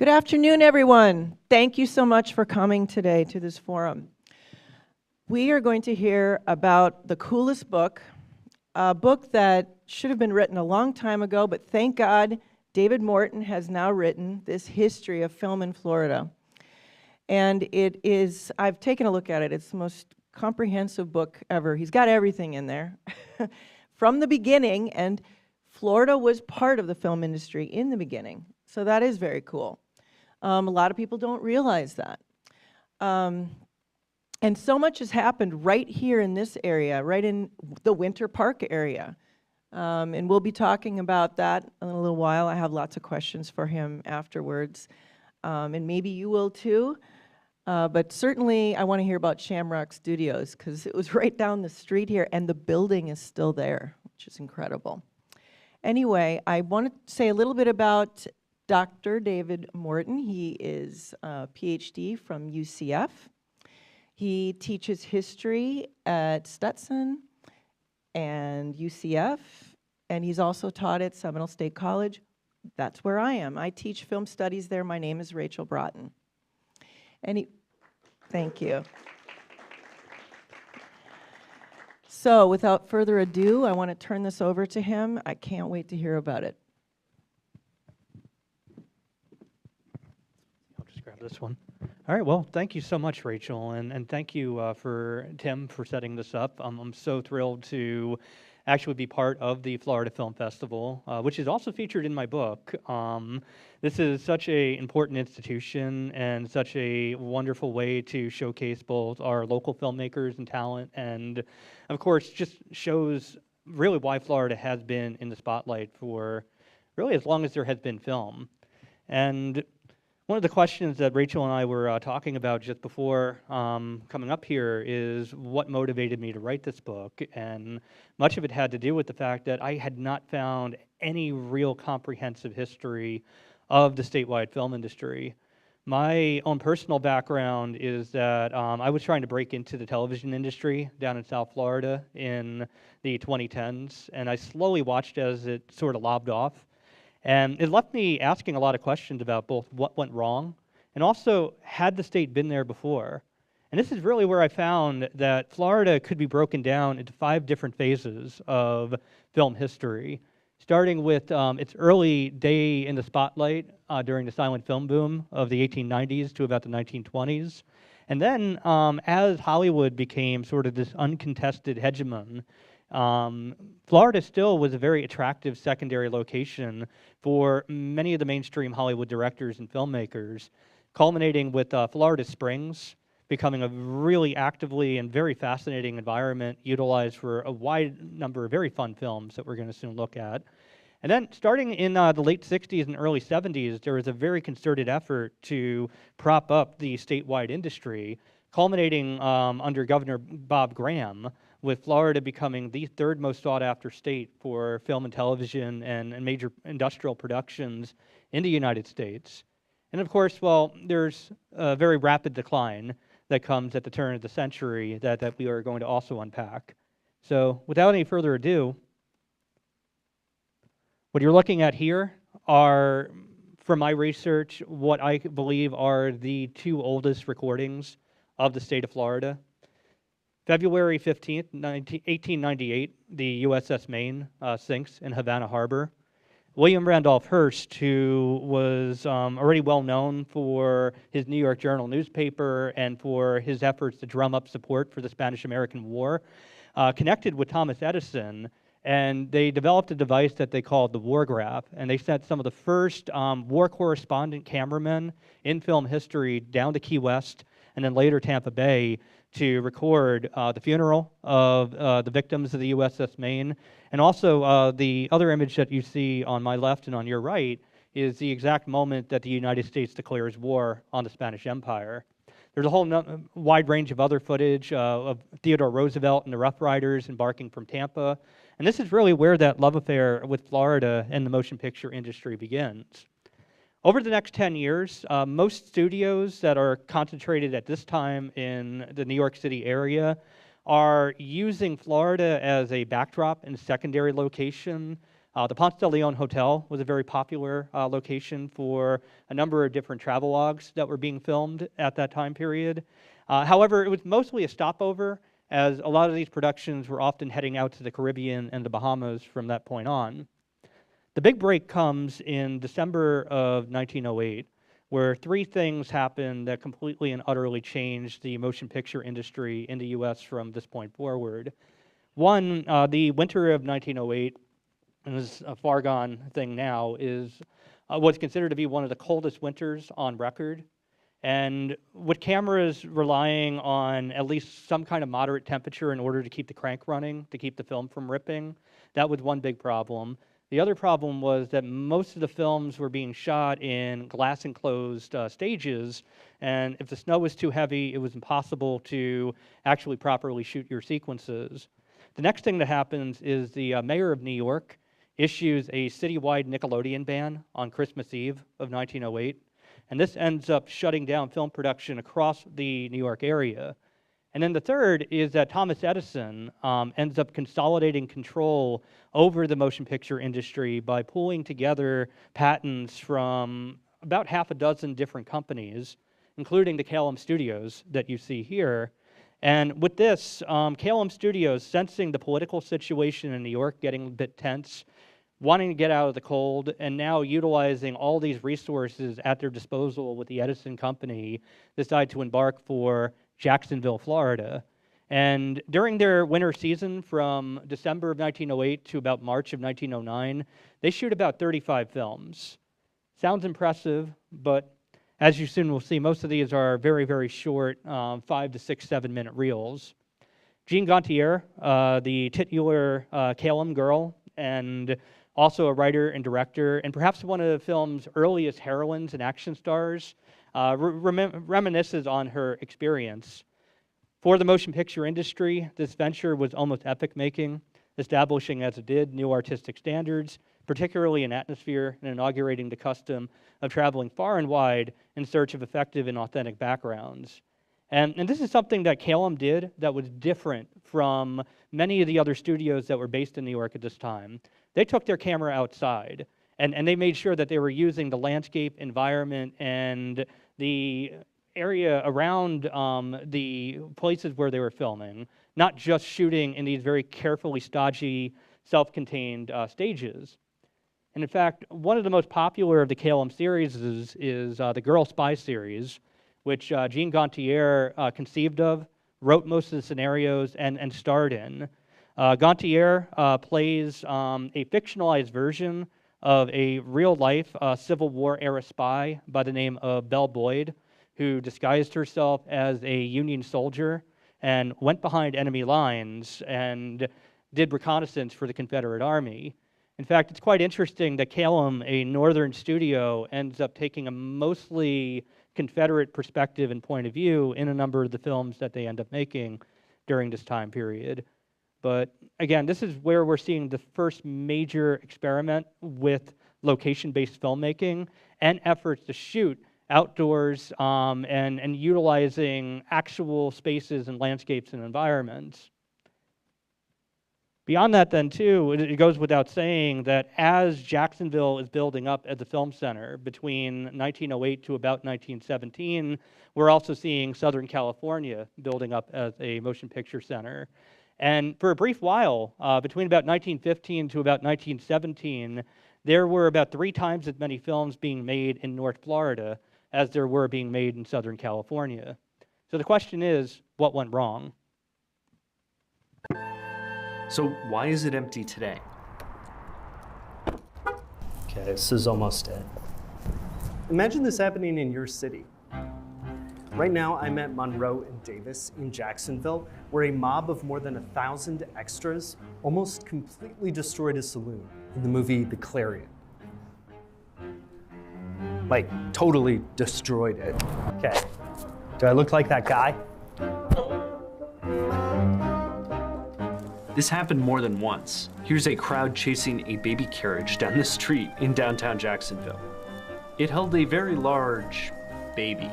Good afternoon, everyone. Thank you so much for coming today to this forum. We are going to hear about the coolest book, a book that should have been written a long time ago, but thank God David Morton has now written this history of film in Florida. And it is, I've taken a look at it, it's the most comprehensive book ever. He's got everything in there from the beginning, and Florida was part of the film industry in the beginning. So that is very cool. A lot of people don't realize that. And so much has happened right here in this area, right in the Winter Park area. And we'll be talking about that in a little while. I have lots of questions for him afterwards. And maybe you will too. But certainly I want to hear about Shamrock Studios because it was right down the street here and the building is still there, which is incredible. Anyway, I want to say a little bit about Dr. David Morton. He is a PhD from UCF. He teaches history at Stetson and UCF, and he's also taught at Seminole State College. That's where I am. I teach film studies there. My name is Rachel Broughton. Thank you. So without further ado, I want to turn this over to him. I can't wait to hear about it. I'll just grab this one. All right, well, thank you so much, Rachel, and thank you for Tim for setting this up. I'm so thrilled to actually be part of the Florida Film Festival, which is also featured in my book. This is such an important institution and such a wonderful way to showcase both our local filmmakers and talent, and of course, just shows really why Florida has been in the spotlight for really as long as there has been film. And one of the questions that Rachel and I were talking about just before coming up here is what motivated me to write this book, and much of it had to do with the fact that I had not found any real comprehensive history of the statewide film industry. My own personal background is that I was trying to break into the television industry down in South Florida in the 2010s, and I slowly watched as it sort of lobbed off. And it left me asking a lot of questions about both what went wrong and also had the state been there before. And this is really where I found that Florida could be broken down into 5 different phases of film history, starting with its early day in the spotlight during the silent film boom of the 1890s to about the 1920s. And then as Hollywood became sort of this uncontested hegemon, Florida still was a very attractive secondary location for many of the mainstream Hollywood directors and filmmakers, culminating with Florida Springs becoming a really actively and very fascinating environment utilized for a wide number of very fun films that we're going to soon look at. And then starting in the late 60s and early 70s, there was a very concerted effort to prop up the statewide industry, culminating under Governor Bob Graham, with Florida becoming the 3rd most sought-after state for film and television and major industrial productions in the United States. And of course, well, there's a very rapid decline that comes at the turn of the century that we are going to also unpack. So without any further ado, what you're looking at here are, from my research, what I believe are the 2 oldest recordings of the state of Florida. February 15th, 1898, the USS Maine sinks in Havana Harbor. William Randolph Hearst, who was already well known for his New York Journal newspaper and for his efforts to drum up support for the Spanish-American War, connected with Thomas Edison, and they developed a device that they called the War Graph, and they sent some of the first war correspondent cameramen in film history down to Key West and then later Tampa Bay to record the funeral of the victims of the USS Maine. And also the other image that you see on my left and on your right is the exact moment that the United States declares war on the Spanish Empire. There's a whole wide range of other footage of Theodore Roosevelt and the Rough Riders embarking from Tampa. And this is really where that love affair with Florida and the motion picture industry begins. Over the next 10 years, most studios that are concentrated at this time in the New York City area are using Florida as a backdrop and secondary location The Ponce de Leon Hotel was a very popular location for a number of different travelogues that were being filmed at that time period. However, it was mostly a stopover, as a lot of these productions were often heading out to the Caribbean and the Bahamas from that point on. The big break comes in December of 1908, where three things happened that completely and utterly changed the motion picture industry in the US from this point forward. One, the winter of 1908, and this is a far gone thing now, is what's considered to be one of the coldest winters on record. And with cameras relying on at least some kind of moderate temperature in order to keep the crank running, to keep the film from ripping, that was one big problem. The other problem was that most of the films were being shot in glass-enclosed stages, and if the snow was too heavy, it was impossible to actually properly shoot your sequences. The next thing that happens is the mayor of New York issues a citywide Nickelodeon ban on Christmas Eve of 1908, and this ends up shutting down film production across the New York area. And then the third is that Thomas Edison ends up consolidating control over the motion picture industry by pulling together patents from about half a dozen different companies, including the Kalem Studios that you see here. And with this, Kalem Studios, sensing the political situation in New York getting a bit tense, wanting to get out of the cold, and now utilizing all these resources at their disposal with the Edison Company, decide to embark for Jacksonville, Florida. And during their winter season from December of 1908 to about March of 1909, they shoot about 35 films. Sounds impressive, but as you soon will see, most of these are very, very short, 5 to 6, 7-minute reels. Jean Gontier, the titular Kalem girl, and also a writer and director, and perhaps one of the film's earliest heroines and action stars, reminisces on her experience. For the motion picture industry, this venture was almost epic-making, establishing, as it did, new artistic standards, particularly in atmosphere, and inaugurating the custom of traveling far and wide in search of effective and authentic backgrounds. And this is something that Kalem did that was different from many of the other studios that were based in New York at this time. They took their camera outside, and they made sure that they were using the landscape, environment, and the area around the places where they were filming, not just shooting in these very carefully stodgy, self-contained stages. And in fact, one of the most popular of the Kalem series is the Girl Spy series, which Jean Gontier conceived of, wrote most of the scenarios, and starred in. Gontier plays a fictionalized version of a real-life Civil War-era spy by the name of Belle Boyd, who disguised herself as a Union soldier and went behind enemy lines and did reconnaissance for the Confederate Army. In fact, it's quite interesting that Kalem, a northern studio, ends up taking a mostly Confederate perspective and point of view in a number of the films that they end up making during this time period. But again, this is where we're seeing the first major experiment with location-based filmmaking and efforts to shoot outdoors and utilizing actual spaces and landscapes and environments. Beyond that then too, it goes without saying that as Jacksonville is building up as a film center between 1908 to about 1917, we're also seeing Southern California building up as a motion picture center. And for a brief while, between about 1915 to about 1917, there were about 3 times as many films being made in North Florida as there were being made in Southern California. So the question is, what went wrong? So why is it empty today? Okay, this is almost it. Imagine this happening in your city. Right now, I'm at Monroe and Davis in Jacksonville, where a mob of more than 1,000 extras almost completely destroyed a saloon in the movie The Clarion. Like, totally destroyed it. Okay, do I look like that guy? This happened more than once. Here's a crowd chasing a baby carriage down the street in downtown Jacksonville. It held a very large baby.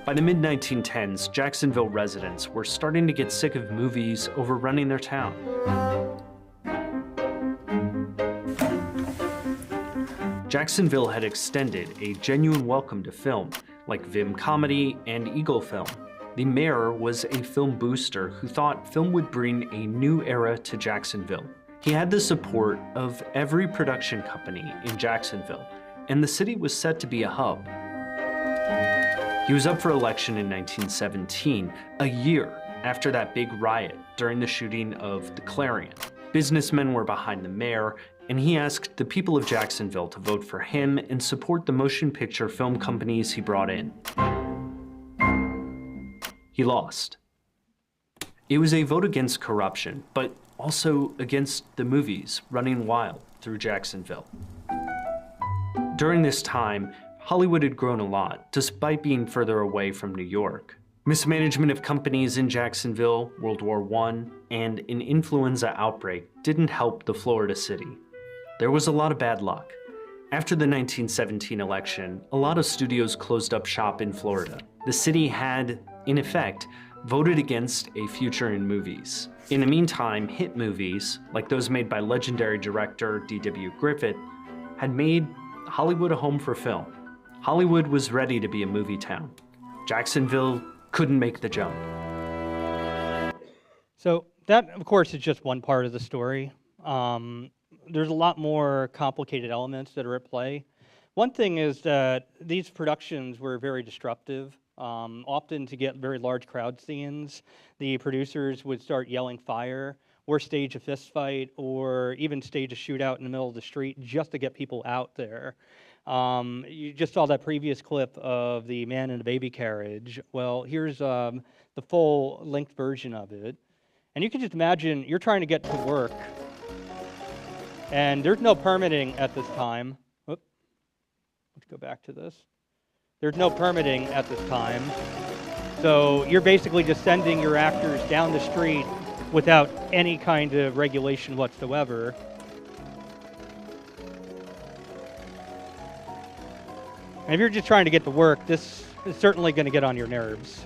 By the mid-1910s, Jacksonville residents were starting to get sick of movies overrunning their town. Jacksonville had extended a genuine welcome to film, like Vim Comedy and Eagle Film. The mayor was a film booster who thought film would bring a new era to Jacksonville. He had the support of every production company in Jacksonville, and the city was set to be a hub. He was up for election in 1917, a year after that big riot during the shooting of the Clarion. Businessmen were behind the mayor, and he asked the people of Jacksonville to vote for him and support the motion picture film companies he brought in. He lost. It was a vote against corruption, but also against the movies running wild through Jacksonville. During this time, Hollywood had grown a lot, despite being further away from New York. Mismanagement of companies in Jacksonville, World War I, and an influenza outbreak didn't help the Florida city. There was a lot of bad luck. After the 1917 election, a lot of studios closed up shop in Florida. The city had, in effect, voted against a future in movies. In the meantime, hit movies, like those made by legendary director D.W. Griffith, had made Hollywood a home for film. Hollywood was ready to be a movie town. Jacksonville couldn't make the jump. So that, of course, is just one part of the story. There's a lot more complicated elements that are at play. One thing is that these productions were very disruptive. Often to get very large crowd scenes, the producers would start yelling fire, or stage a fist fight, or even stage a shootout in the middle of the street just to get people out there. You just saw that previous clip of the man in the baby carriage. Well, here's the full-length version of it. And you can just imagine you're trying to get to work, and there's no permitting at this time. Let's go back to this. There's no permitting at this time. So you're basically just sending your actors down the street without any kind of regulation whatsoever. And if you're just trying to get to work, this is certainly going to get on your nerves.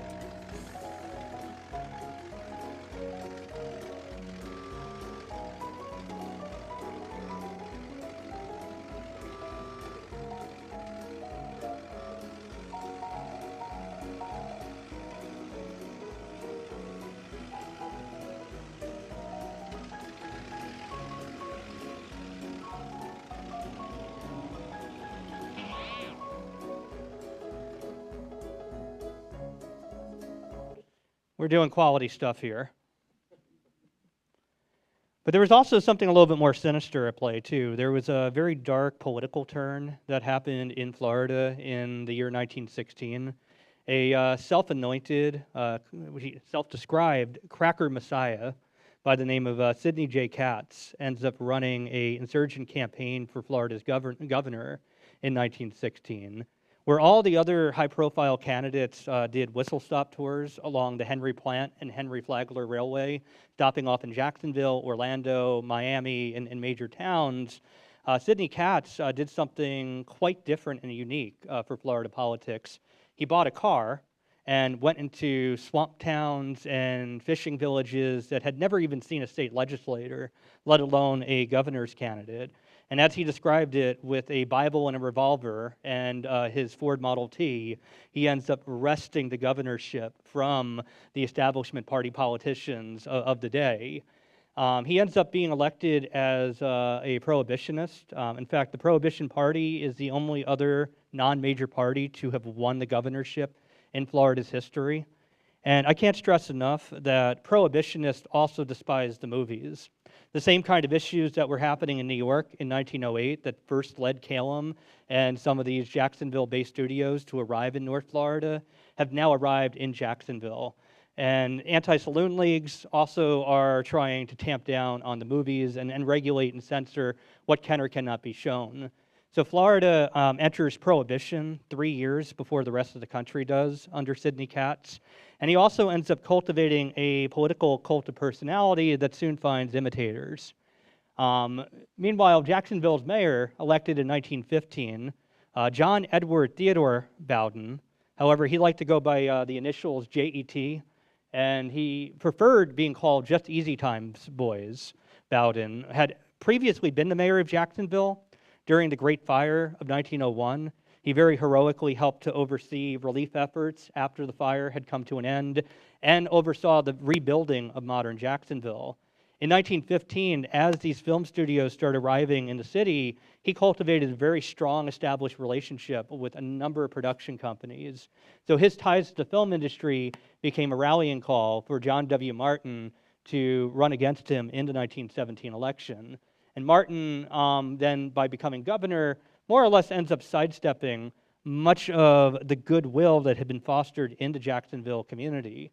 We're doing quality stuff here. But there was also something a little bit more sinister at play, too. There was a very dark political turn that happened in Florida in the year 1916. A self-anointed, self-described cracker messiah by the name of Sidney J. Katz ends up running an insurgent campaign for Florida's governor in 1916. Where all the other high-profile candidates did whistle-stop tours along the Henry Plant and Henry Flagler Railway, stopping off in Jacksonville, Orlando, Miami, and major towns, Sidney Katz did something quite different and unique for Florida politics. He bought a car and went into swamp towns and fishing villages that had never even seen a state legislator, let alone a governor's candidate. And as he described it, with a Bible and a revolver and his Ford Model T, he ends up wresting the governorship from the establishment party politicians of the day. He ends up being elected as a prohibitionist. In fact, the Prohibition Party is the only other non-major party to have won the governorship in Florida's history. And I can't stress enough that prohibitionists also despise the movies. The same kind of issues that were happening in New York in 1908 that first led Calum and some of these Jacksonville-based studios to arrive in North Florida have now arrived in Jacksonville. And anti-saloon leagues also are trying to tamp down on the movies and regulate and censor what can or cannot be shown. So Florida enters prohibition 3 years before the rest of the country does under Sidney Katz. And he also ends up cultivating a political cult of personality that soon finds imitators. Meanwhile, Jacksonville's mayor, elected in 1915, John Edward Theodore Bowden, however, he liked to go by the initials JET, and he preferred being called just Easy Times Boys. Bowden had previously been the mayor of Jacksonville, During the Great Fire of 1901, he very heroically helped to oversee relief efforts after the fire had come to an end and oversaw the rebuilding of modern Jacksonville. In 1915, as these film studios started arriving in the city, he cultivated a very strong established relationship with a number of production companies. So his ties to the film industry became a rallying call for John W. Morton to run against him in the 1917 election. And Morton, then by becoming governor, more or less ends up sidestepping much of the goodwill that had been fostered in the Jacksonville community.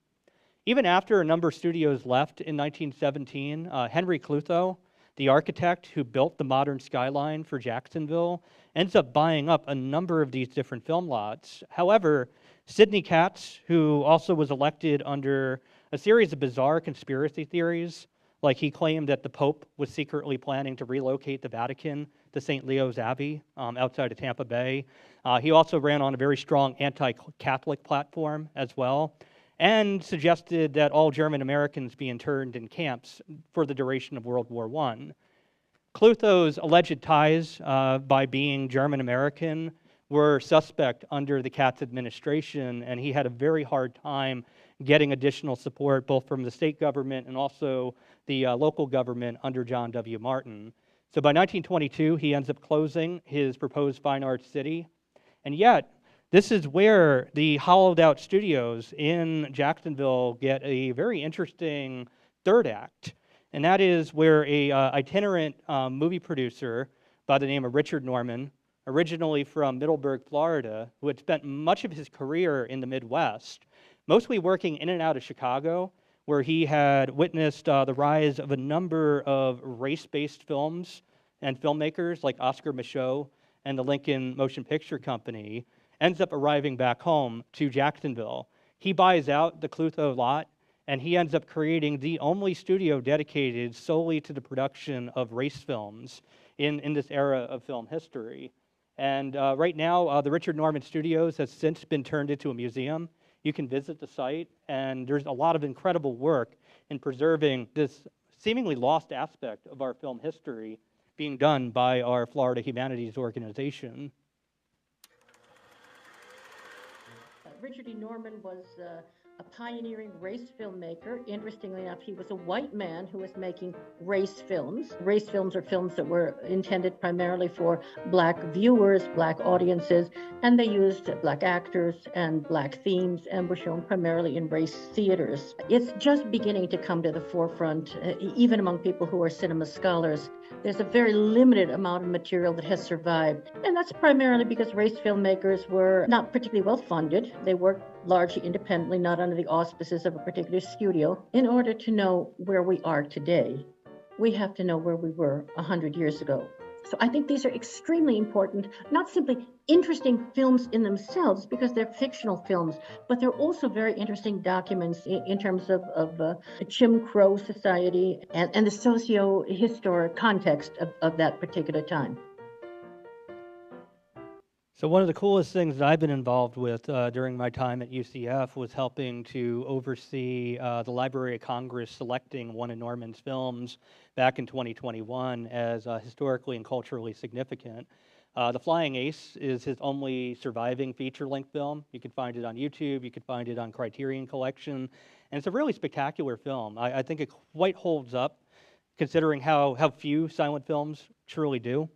Even after a number of studios left in 1917, Henry Clutho, the architect who built the modern skyline for Jacksonville, ends up buying up a number of these different film lots. However, Sidney Katz, who also was elected under a series of bizarre conspiracy theories, like he claimed that the Pope was secretly planning to relocate the Vatican to St. Leo's Abbey outside of Tampa Bay. He also ran on a very strong anti-Catholic platform as well, and suggested that all German Americans be interned in camps for the duration of World War I. Clutho's alleged ties by being German American were suspect under the Katz administration, and he had a very hard time getting additional support both from the state government and also the local government under John W. Morton. So by 1922, he ends up closing his proposed fine arts city, and yet this is where the hollowed out studios in Jacksonville get a very interesting third act. And that is where a itinerant movie producer by the name of Richard Norman, originally from Middleburg, Florida, who had spent much of his career in the Midwest, mostly working in and out of Chicago, where he had witnessed the rise of a number of race-based films and filmmakers like Oscar Micheaux and the Lincoln Motion Picture Company, ends up arriving back home to Jacksonville. He buys out the Clutho lot, and he ends up creating the only studio dedicated solely to the production of race films in this era of film history. And right now, the Richard Norman Studios has since been turned into a museum. You can visit the site, and there's a lot of incredible work in preserving this seemingly lost aspect of our film history being done by our Florida Humanities Organization. Richard E. Norman was a pioneering race filmmaker. Interestingly enough, he was a white man who was making race films. Race films are films that were intended primarily for black viewers, black audiences, and they used black actors and black themes and were shown primarily in race theaters. It's just beginning to come to the forefront, even among people who are cinema scholars. There's a very limited amount of material that has survived, and that's primarily because race filmmakers were not particularly well funded. They worked largely independently, not under the auspices of a particular studio. In order to know where we are today, we have to know where we were 100 years ago. So I think these are extremely important, not simply interesting films in themselves because they're fictional films, but they're also very interesting documents in terms of Jim Crow society and the socio-historic context of that particular time. So one of the coolest things that I've been involved with during my time at UCF was helping to oversee the Library of Congress selecting one of Norman's films back in 2021 as historically and culturally significant. The Flying Ace is his only surviving feature-length film. You can find it on YouTube, you can find it on Criterion Collection, and it's a really spectacular film. I think it quite holds up considering how few silent films truly do.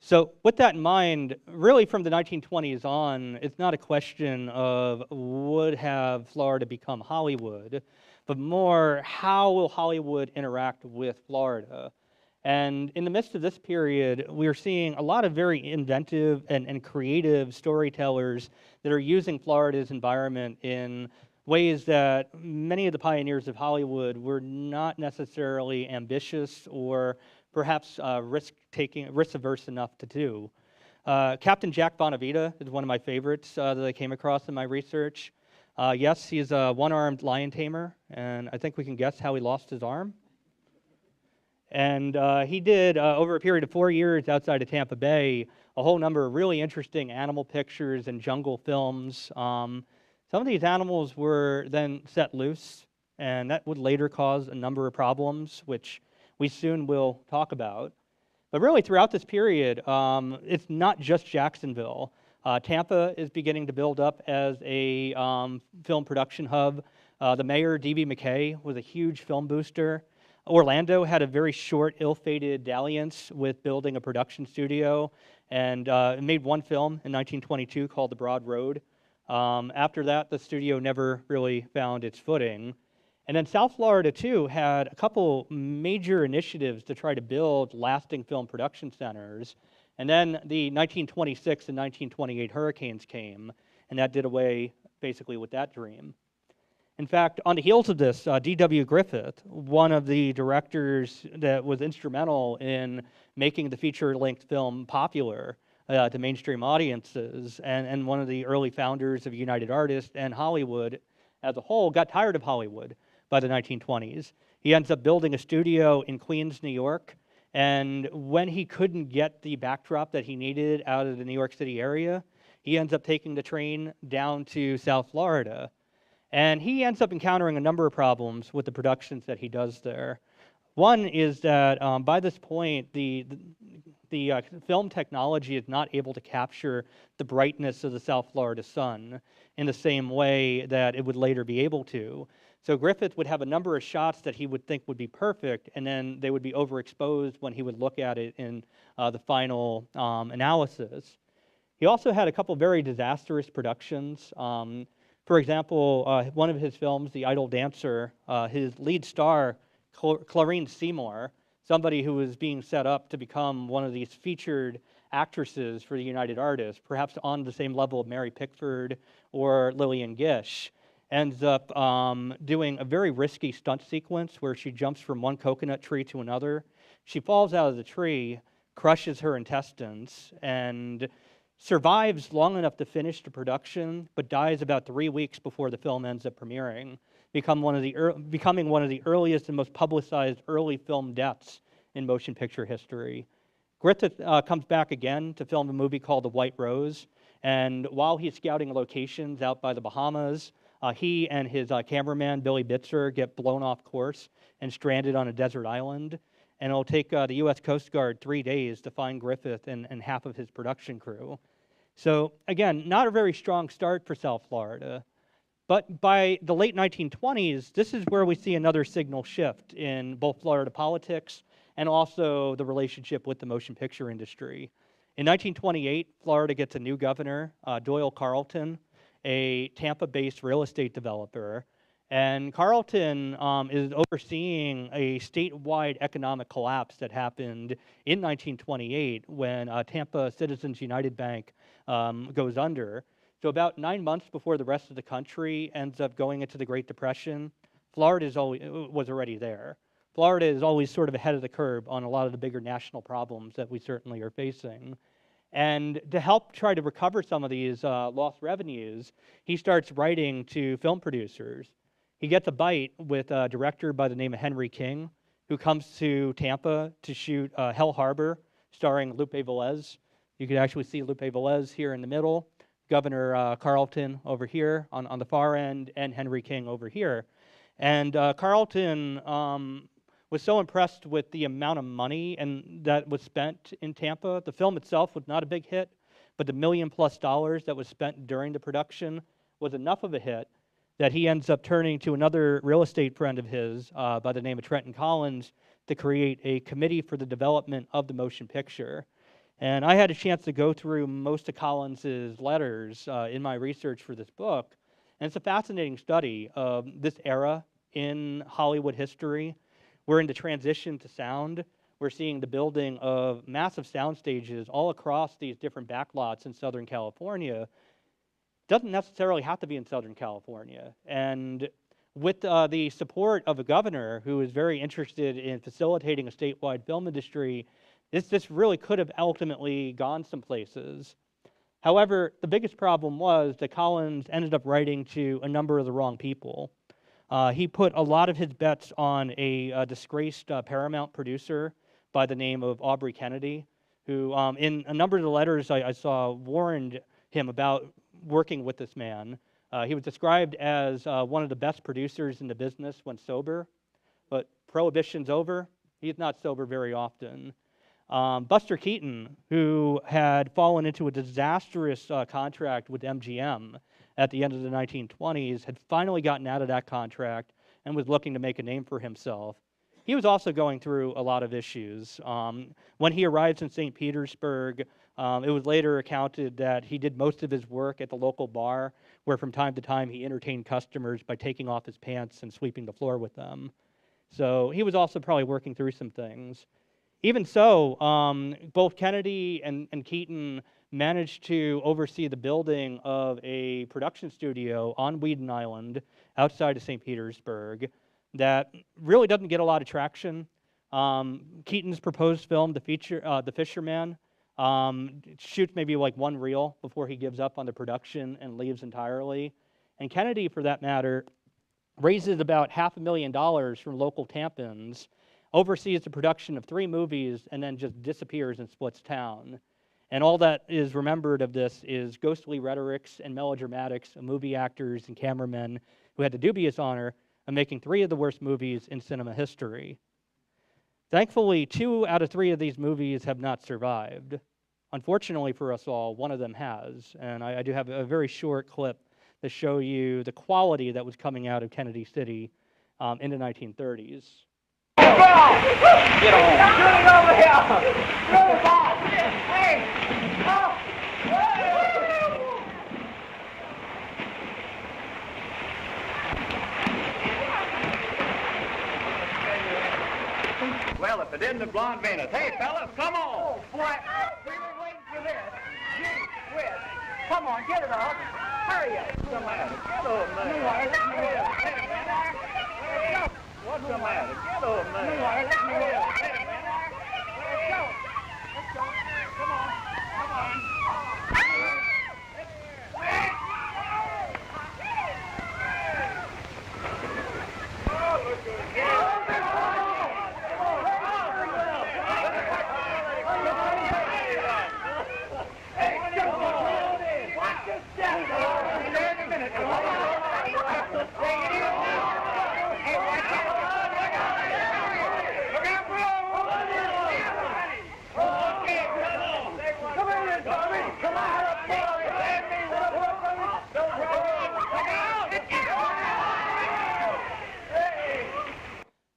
So with that in mind, really from the 1920s on, it's not a question of would have Florida become Hollywood, but more how will Hollywood interact with Florida? And in the midst of this period, we're seeing a lot of very inventive and creative storytellers that are using Florida's environment in ways that many of the pioneers of Hollywood were not necessarily ambitious or perhaps risk-averse enough to do. Captain Jack Bonavita is one of my favorites that I came across in my research. Yes, he's a one-armed lion tamer, and I think we can guess how he lost his arm. And he did, over a period of 4 years outside of Tampa Bay, a whole number of really interesting animal pictures and jungle films. Some of these animals were then set loose, and that would later cause a number of problems, which we soon will talk about. But really, throughout this period, it's not just Jacksonville. Tampa is beginning to build up as a film production hub. The mayor, D.B. McKay, was a huge film booster. Orlando had a very short, ill-fated dalliance with building a production studio, and made one film in 1922 called The Broad Road. After that, the studio never really found its footing. And then South Florida, too, had a couple major initiatives to try to build lasting film production centers. And then the 1926 and 1928 hurricanes came, and that did away basically with that dream. In fact, on the heels of this, D.W. Griffith, one of the directors that was instrumental in making the feature-length film popular to mainstream audiences, and one of the early founders of United Artists and Hollywood as a whole, got tired of Hollywood by the 1920s. He ends up building a studio in Queens, New York, and when he couldn't get the backdrop that he needed out of the New York City area, he ends up taking the train down to South Florida. And he ends up encountering a number of problems with the productions that he does there. One is that by this point, the film technology is not able to capture the brightness of the South Florida sun in the same way that it would later be able to. So Griffith would have a number of shots that he would think would be perfect, and then they would be overexposed when he would look at it in the final analysis. He also had a couple very disastrous productions. For example, one of his films, The Idle Dancer, his lead star, Clarine Seymour, somebody who was being set up to become one of these featured actresses for the United Artists, perhaps on the same level of Mary Pickford or Lillian Gish, ends up doing a very risky stunt sequence where she jumps from one coconut tree to another. She falls out of the tree, crushes her intestines, and survives long enough to finish the production, but dies about 3 weeks before the film ends up premiering, becoming one of the earliest and most publicized early film deaths in motion picture history. Griffith comes back again to film a movie called The White Rose, and while he's scouting locations out by the Bahamas, he and his cameraman, Billy Bitzer, get blown off course and stranded on a desert island. And it'll take the U.S. Coast Guard 3 days to find Griffith and half of his production crew. So again, not a very strong start for South Florida. But by the late 1920s, this is where we see another signal shift in both Florida politics and also the relationship with the motion picture industry. In 1928, Florida gets a new governor, Doyle Carleton, a Tampa-based real estate developer. And Carleton is overseeing a statewide economic collapse that happened in 1928 when Tampa Citizens United Bank goes under. So about 9 months before the rest of the country ends up going into the Great Depression, Florida was already there. Florida is always sort of ahead of the curve on a lot of the bigger national problems that we certainly are facing. And to help try to recover some of these lost revenues, he starts writing to film producers. He gets a bite with a director by the name of Henry King, who comes to Tampa to shoot Hell Harbor, starring Lupe Velez. You can actually see Lupe Velez here in the middle, Governor Carleton over here on the far end, and Henry King over here. And Carleton was so impressed with the amount of money that was spent in Tampa. The film itself was not a big hit, but the $1 million+ that was spent during the production was enough of a hit that he ends up turning to another real estate friend of his by the name of Trenton Collins to create a committee for the development of the motion picture. And I had a chance to go through most of Collins's letters in my research for this book, and it's a fascinating study of this era in Hollywood history. We're in the transition to sound. We're seeing the building of massive sound stages all across these different backlots in Southern California. Doesn't necessarily have to be in Southern California. And with the support of a governor who is very interested in facilitating a statewide film industry, this really could have ultimately gone some places. However, the biggest problem was that Collins ended up writing to a number of the wrong people. He put a lot of his bets on a disgraced Paramount producer by the name of Aubrey Kennedy, who in a number of the letters I saw warned him about working with this man. He was described as one of the best producers in the business when sober, but prohibition's over. He's not sober very often. Buster Keaton, who had fallen into a disastrous contract with MGM at the end of the 1920s, had finally gotten out of that contract and was looking to make a name for himself. He was also going through a lot of issues. When he arrived in St. Petersburg, it was later accounted that he did most of his work at the local bar, where from time to time he entertained customers by taking off his pants and sweeping the floor with them. So he was also probably working through some things. Even so, both Kennedy and Keaton managed to oversee the building of a production studio on Weeden Island outside of St. Petersburg that really doesn't get a lot of traction. Keaton's proposed film, The Fisherman, shoots maybe like one reel before he gives up on the production and leaves entirely. And Kennedy, for that matter, raises about $500,000 from local Tampans, oversees the production of 3 movies, and then just disappears and splits town. And all that is remembered of this is ghostly rhetorics and melodramatics of movie actors and cameramen who had the dubious honor of making 3 of the worst movies in cinema history. Thankfully, 2 out of 3 of these movies have not survived. Unfortunately for us all, one of them has, and I do have a very short clip to show you the quality that was coming out of Kennedy City in the 1930s. Get on! Get it over here! Get it off! Hey! Oh! Well, if it isn't the blonde Venus. Hey, fellas, come on! Oh, boy, we were waiting for this. Gee whiz. Come on, get it off. Hurry up. What's the matter? Get over there. What's the matter? Get over there. Let's go. Let's go. Come on. Come on. Oh, look good.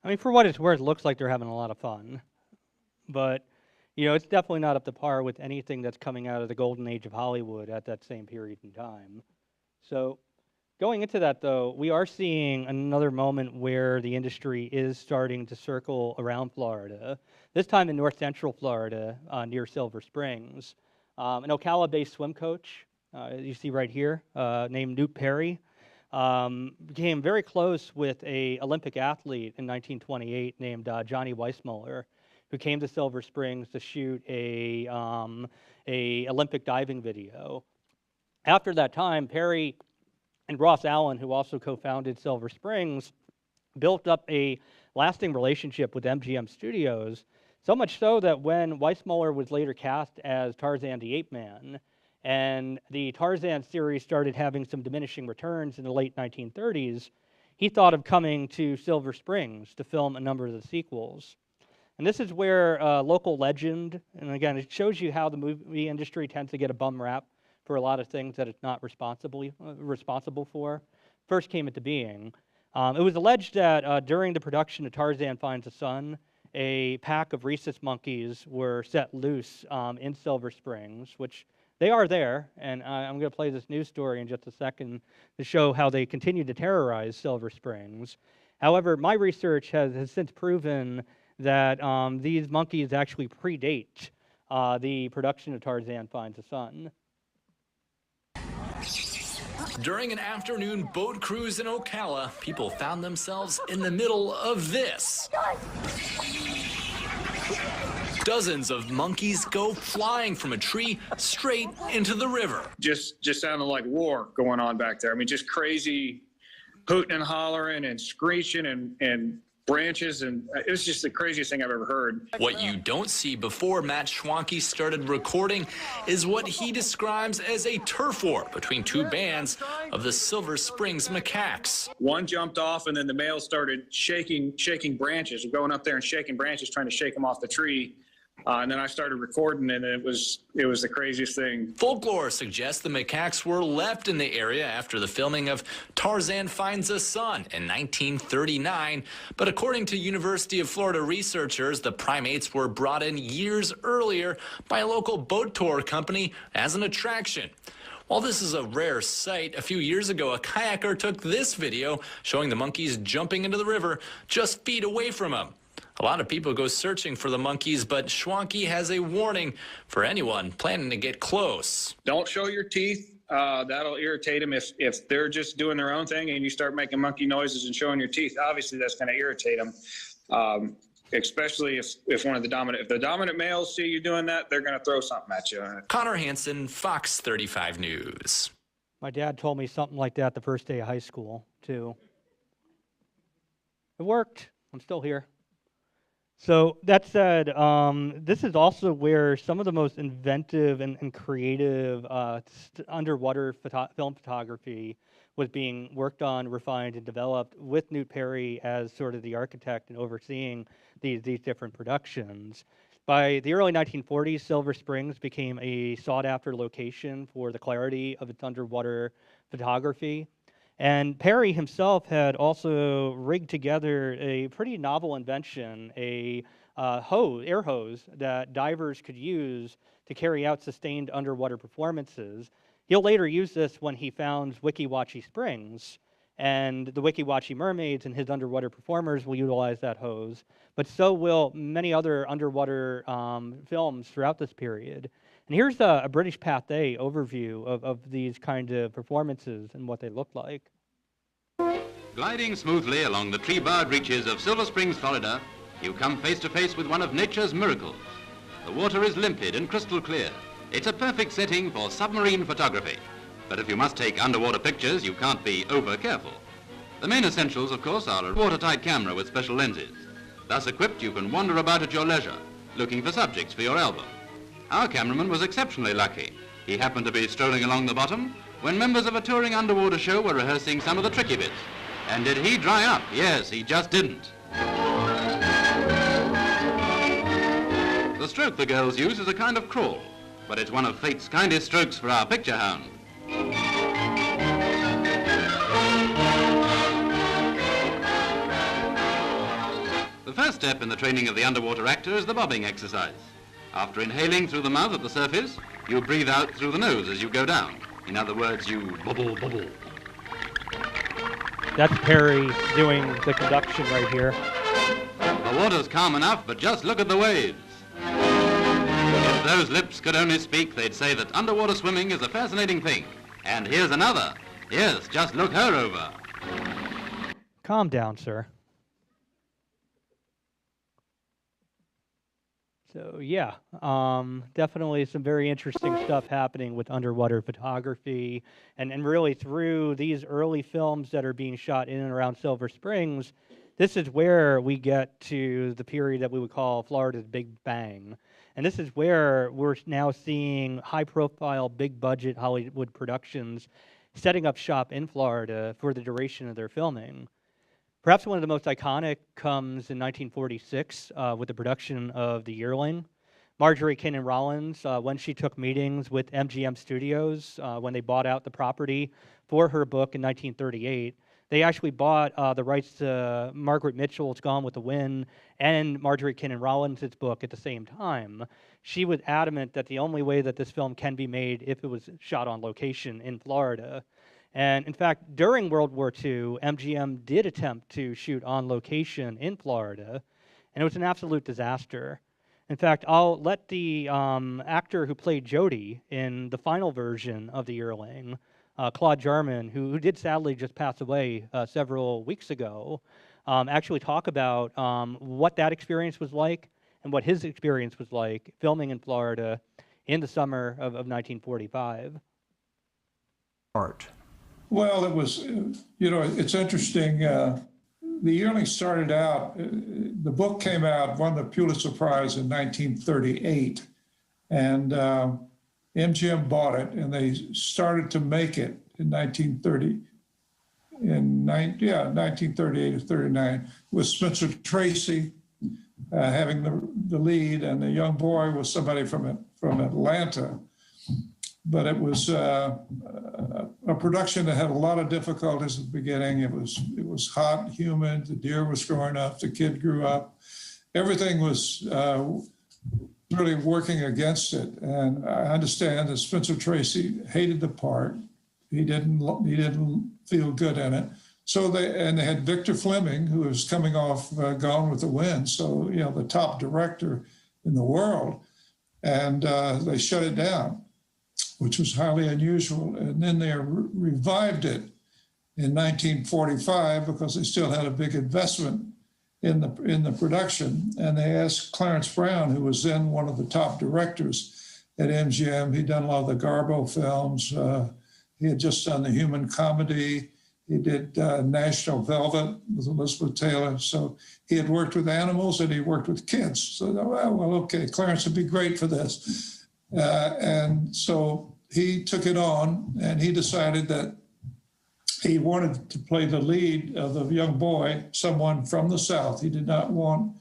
I mean, for what it's worth, it looks like they're having a lot of fun. But, it's definitely not up to par with anything that's coming out of the golden age of Hollywood at that same period in time. So, going into that, though, we are seeing another moment where the industry is starting to circle around Florida, this time in north central Florida near Silver Springs. An Ocala-based swim coach, you see right here, named Newt Perry, became very close with an Olympic athlete in 1928 named Johnny Weissmuller, who came to Silver Springs to shoot a Olympic diving video. After that time, Perry and Ross Allen, who also co-founded Silver Springs, built up a lasting relationship with MGM Studios, so much so that when Weissmuller was later cast as Tarzan the Ape Man, and the Tarzan series started having some diminishing returns in the late 1930s, he thought of coming to Silver Springs to film a number of the sequels. And this is where local legend, and again, it shows you how the movie industry tends to get a bum rap for a lot of things that it's not responsible for, first came into being. It was alleged that during the production of Tarzan Finds a Son, a pack of rhesus monkeys were set loose in Silver Springs, which they are there, and I'm going to play this news story in just a second to show how they continue to terrorize Silver Springs. However, my research has since proven that these monkeys actually predate the production of Tarzan Finds a Son. During an afternoon boat cruise in Ocala, people found themselves in the middle of this. Dozens of monkeys go flying from a tree straight into the river. Just sounded like war going on back there. I mean, just crazy hooting and hollering and screeching and branches, and it was just the craziest thing I've ever heard. What you don't see before Matt Schwanke started recording is what he describes as a turf war between 2 bands of the Silver Springs macaques. One jumped off, and then the male started shaking branches, going up there and shaking branches, trying to shake them off the tree. And then I started recording, and it was the craziest thing. Folklore suggests the macaques were left in the area after the filming of Tarzan Finds a Son in 1939. But according to University of Florida researchers, the primates were brought in years earlier by a local boat tour company as an attraction. While this is a rare sight, a few years ago, a kayaker took this video showing the monkeys jumping into the river just feet away from him. A lot of people go searching for the monkeys, but Schwanke has a warning for anyone planning to get close. Don't show your teeth. That'll irritate them if they're just doing their own thing and you start making monkey noises and showing your teeth. Obviously, that's going to irritate them, especially if one of the dominant males see you doing that, they're going to throw something at you. Connor Hansen, Fox 35 News. My dad told me something like that the first day of high school, too. It worked. I'm still here. So that said, this is also where some of the most inventive and creative underwater film photography was being worked on, refined, and developed with Newt Perry as sort of the architect and overseeing these different productions. By the early 1940s, Silver Springs became a sought-after location for the clarity of its underwater photography. And Perry himself had also rigged together a pretty novel invention, a air hose that divers could use to carry out sustained underwater performances. He'll later use this when he founds Weeki Wachee Springs, and the Weeki Wachee mermaids and his underwater performers will utilize that hose, but so will many other underwater films throughout this period. And here's a British Pathé overview of these kind of performances and what they look like. Gliding smoothly along the tree-barred reaches of Silver Springs, Florida, you come face to face with one of nature's miracles. The water is limpid and crystal clear. It's a perfect setting for submarine photography. But if you must take underwater pictures, you can't be over careful. The main essentials, of course, are a watertight camera with special lenses. Thus equipped, you can wander about at your leisure, looking for subjects for your album. Our cameraman was exceptionally lucky. He happened to be strolling along the bottom when members of a touring underwater show were rehearsing some of the tricky bits. And did he dry up? Yes, he just didn't. The stroke the girls use is a kind of crawl, but it's one of fate's kindest strokes for our picture hound. The first step in the training of the underwater actor is the bobbing exercise. After inhaling through the mouth at the surface, you breathe out through the nose as you go down. In other words, you bubble, bubble. That's Perry doing the conduction right here. The water's calm enough, but just look at the waves. If those lips could only speak, they'd say that underwater swimming is a fascinating thing. And here's another. Yes, just look her over. Calm down, sir. So yeah, definitely some very interesting stuff happening with underwater photography, and really through these early films that are being shot in and around Silver Springs, this is where we get to the period that we would call Florida's Big Bang. And this is where we're now seeing high-profile, big-budget Hollywood productions setting up shop in Florida for the duration of their filming. Perhaps one of the most iconic comes in 1946 with the production of The Yearling. Marjorie Kinnan Rollins, when she took meetings with MGM Studios, when they bought out the property for her book in 1938, they actually bought the rights to Margaret Mitchell's Gone with the Wind and Marjorie Kinnan Rollins' book at the same time. She was adamant that the only way that this film can be made if it was shot on location in Florida. And in fact, during World War II, MGM did attempt to shoot on location in Florida, and it was an absolute disaster. In fact, I'll let the actor who played Jody in the final version of The Yearling, Claude Jarman, who did sadly just pass away several weeks ago, actually talk about what that experience was like and what his experience was like filming in Florida in the summer of 1945. Art. Well, it was, it's interesting. The Yearling started out, the book came out, won the Pulitzer Prize in 1938, and MGM bought it, and they started to make it in 1938 or 39 with Spencer Tracy, having the lead, and the young boy was somebody from Atlanta. But it was a production that had a lot of difficulties at the beginning. It was hot, humid. The deer was growing up. The kid grew up. Everything was really working against it. And I understand that Spencer Tracy hated the part. He didn't feel good in it. So they had Victor Fleming, who was coming off Gone with the Wind. So, you know, the top director in the world. And they shut it down, which was highly unusual. And then they revived it in 1945 because they still had a big investment in the production. And they asked Clarence Brown, who was then one of the top directors at MGM. He'd done a lot of the Garbo films. He had just done The Human Comedy. He did National Velvet with Elizabeth Taylor. So he had worked with animals and he worked with kids. So, well, okay, Clarence would be great for this. And so he took it on, and he decided that he wanted to play the lead of the young boy, someone from the South. He did not want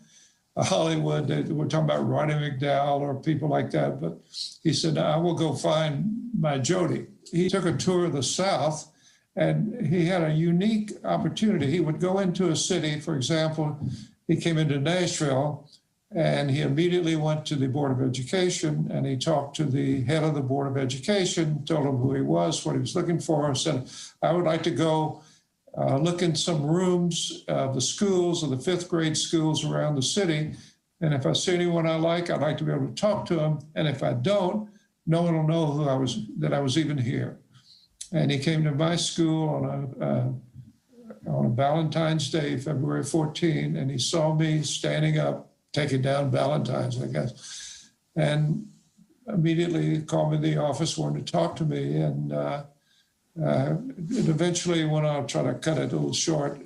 a Hollywood. We're talking about Roddy McDowall or people like that. But he said, I will go find my Jody. He took a tour of the South, and he had a unique opportunity. He would go into a city, for example, he came into Nashville, and he immediately went to the Board of Education, and he talked to the head of the Board of Education, told him who he was, what he was looking for, and said, I would like to go look in some rooms of the schools, of the fifth grade schools around the city. And if I see anyone I like, I'd like to be able to talk to them. And if I don't, no one will know that I was even here. And he came to my school on a Valentine's Day, February 14, and he saw me standing up, taking down Valentine's, I guess. And immediately called me to the office, wanted to talk to me. And it eventually went on, I'll try to cut it a little short,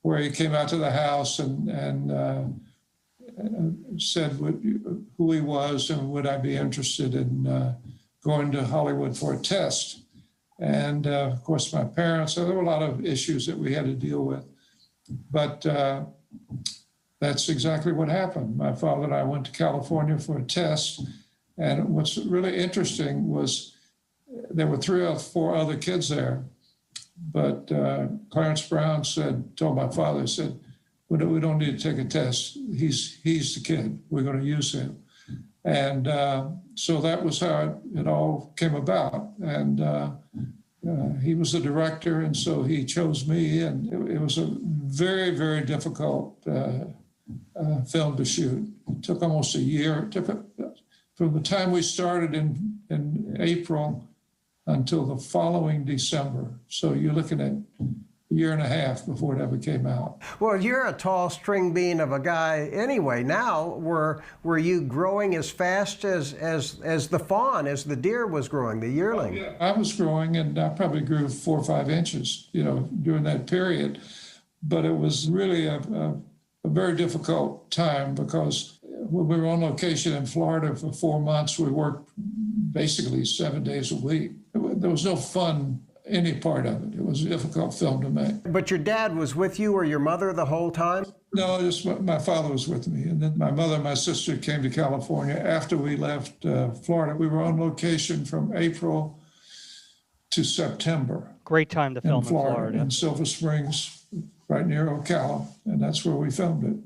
where he came out to the house and said who he was and would I be interested in going to Hollywood for a test. And of course, my parents, so there were a lot of issues that we had to deal with. But that's exactly what happened. My father and I went to California for a test. And what's really interesting was there were 3 or 4 other kids there. But Clarence Brown told my father, said, we don't need to take a test. He's the kid. We're going to use him. And so that was how it all came about. And he was the director, and so he chose me. And it was a very, very difficult film to shoot. It took almost a year. From the time we started in April until the following December. So you're looking at a year and a half before it ever came out. Well, you're a tall string bean of a guy anyway. Now, were you growing as fast as the fawn, as the deer was growing, the yearling? Yeah, I was growing, and I probably grew 4 or 5 inches, during that period. But it was really a very difficult time because when we were on location in Florida for 4 months, we worked basically 7 days a week. There was no fun any part of it. It was a difficult film to make. But your dad was with you or your mother the whole time? No, just my father was with me. And then my mother and my sister came to California after we left Florida. We were on location from April to September. Great time to film in Florida. In Silver Springs, right near Ocala. And that's where we filmed it.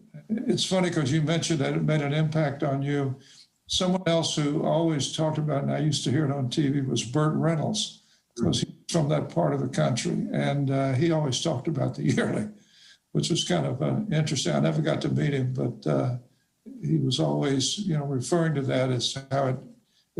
It's funny because you mentioned that it made an impact on you. Someone else who always talked about, and I used to hear it on TV, was Burt Reynolds, because he's from that part of the country. And he always talked about the yearling, which was kind of interesting. I never got to meet him, but he was always, referring to that as how it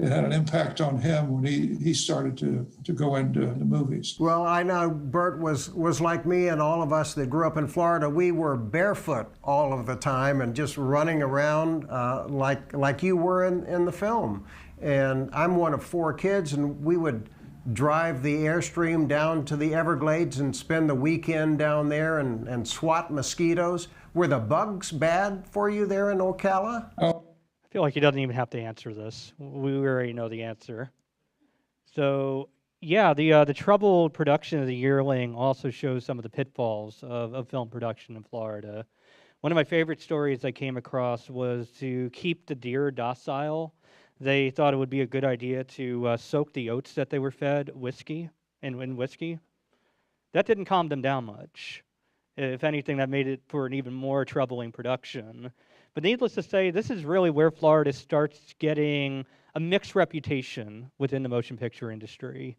had an impact on him when he started to go into the movies. Well, I know Burt was like me and all of us that grew up in Florida. We were barefoot all of the time and just running around like you were in the film. And I'm one of 4 kids, and we would drive the Airstream down to the Everglades and spend the weekend down there and swat mosquitoes. Were the bugs bad for you there in Ocala? I feel like he doesn't even have to answer this. We already know the answer. So, yeah, the troubled production of the yearling also shows some of the pitfalls of film production in Florida. One of my favorite stories I came across was to keep the deer docile. They thought it would be a good idea to soak the oats that they were fed in whiskey. That didn't calm them down much. If anything, that made it for an even more troubling production. But needless to say, this is really where Florida starts getting a mixed reputation within the motion picture industry.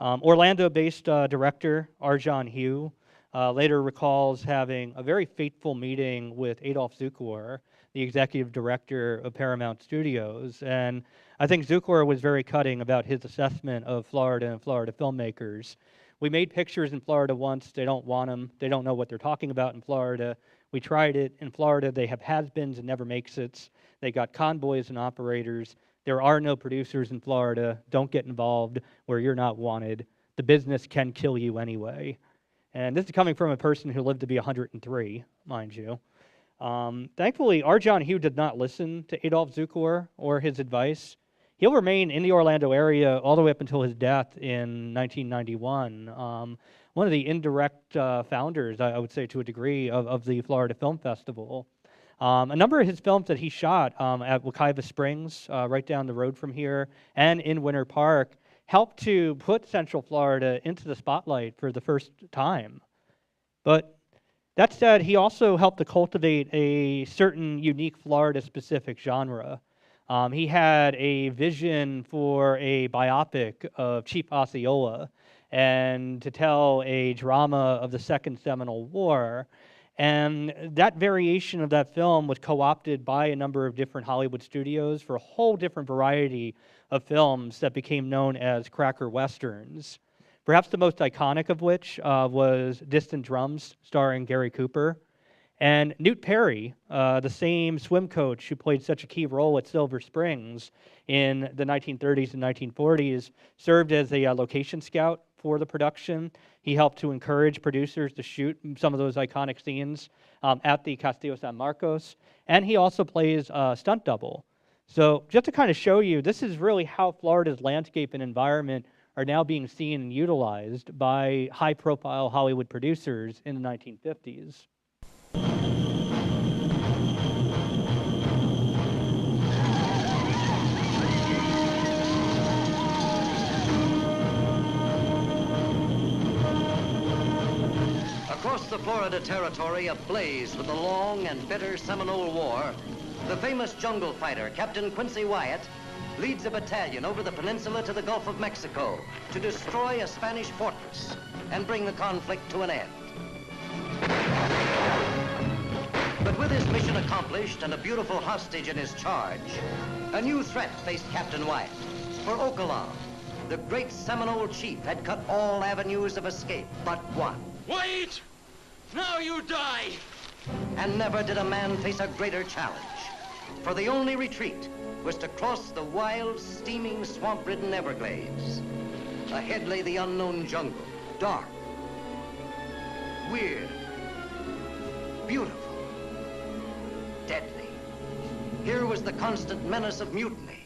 Orlando-based director Arjan Hugh later recalls having a very fateful meeting with Adolf Zukor, the executive director of Paramount Studios. And I think Zukor was very cutting about his assessment of Florida and Florida filmmakers. We made pictures in Florida once. They don't want them. They don't know what they're talking about in Florida. We tried it in Florida. They have has-beens and never makes-its. They got convoys and operators. There are no producers in Florida. Don't get involved where you're not wanted. The business can kill you anyway. And this is coming from a person who lived to be 103, mind you. Thankfully, Arjan Hugh did not listen to Adolf Zukor or his advice. He'll remain in the Orlando area all the way up until his death in 1991. One of the indirect founders, I would say to a degree, of the Florida Film Festival. A number of his films that he shot at Wekiva Springs, right down the road from here, and in Winter Park, helped to put Central Florida into the spotlight for the first time. But that said, he also helped to cultivate a certain unique Florida-specific genre. He had a vision for a biopic of Chief Osceola and to tell a drama of the Second Seminole War. And that variation of that film was co-opted by a number of different Hollywood studios for a whole different variety of films that became known as cracker westerns. Perhaps the most iconic of which was Distant Drums, starring Gary Cooper. And Newt Perry, the same swim coach who played such a key role at Silver Springs in the 1930s and 1940s, served as a location scout for the production. He helped to encourage producers to shoot some of those iconic scenes at the Castillo San Marcos. And he also plays stunt double. So just to kind of show you, this is really how Florida's landscape and environment are now being seen and utilized by high-profile Hollywood producers in the 1950s. Across the Florida territory ablaze with the long and bitter Seminole War, the famous jungle fighter, Captain Quincy Wyatt, leads a battalion over the peninsula to the Gulf of Mexico to destroy a Spanish fortress and bring the conflict to an end. But with his mission accomplished and a beautiful hostage in his charge, a new threat faced Captain Wyatt. For Ocala, the great Seminole chief had cut all avenues of escape but one. Wait! Now you die! And never did a man face a greater challenge. For the only retreat was to cross the wild, steaming, swamp-ridden Everglades. Ahead lay the unknown jungle, dark, weird, beautiful, deadly. Here was the constant menace of mutiny,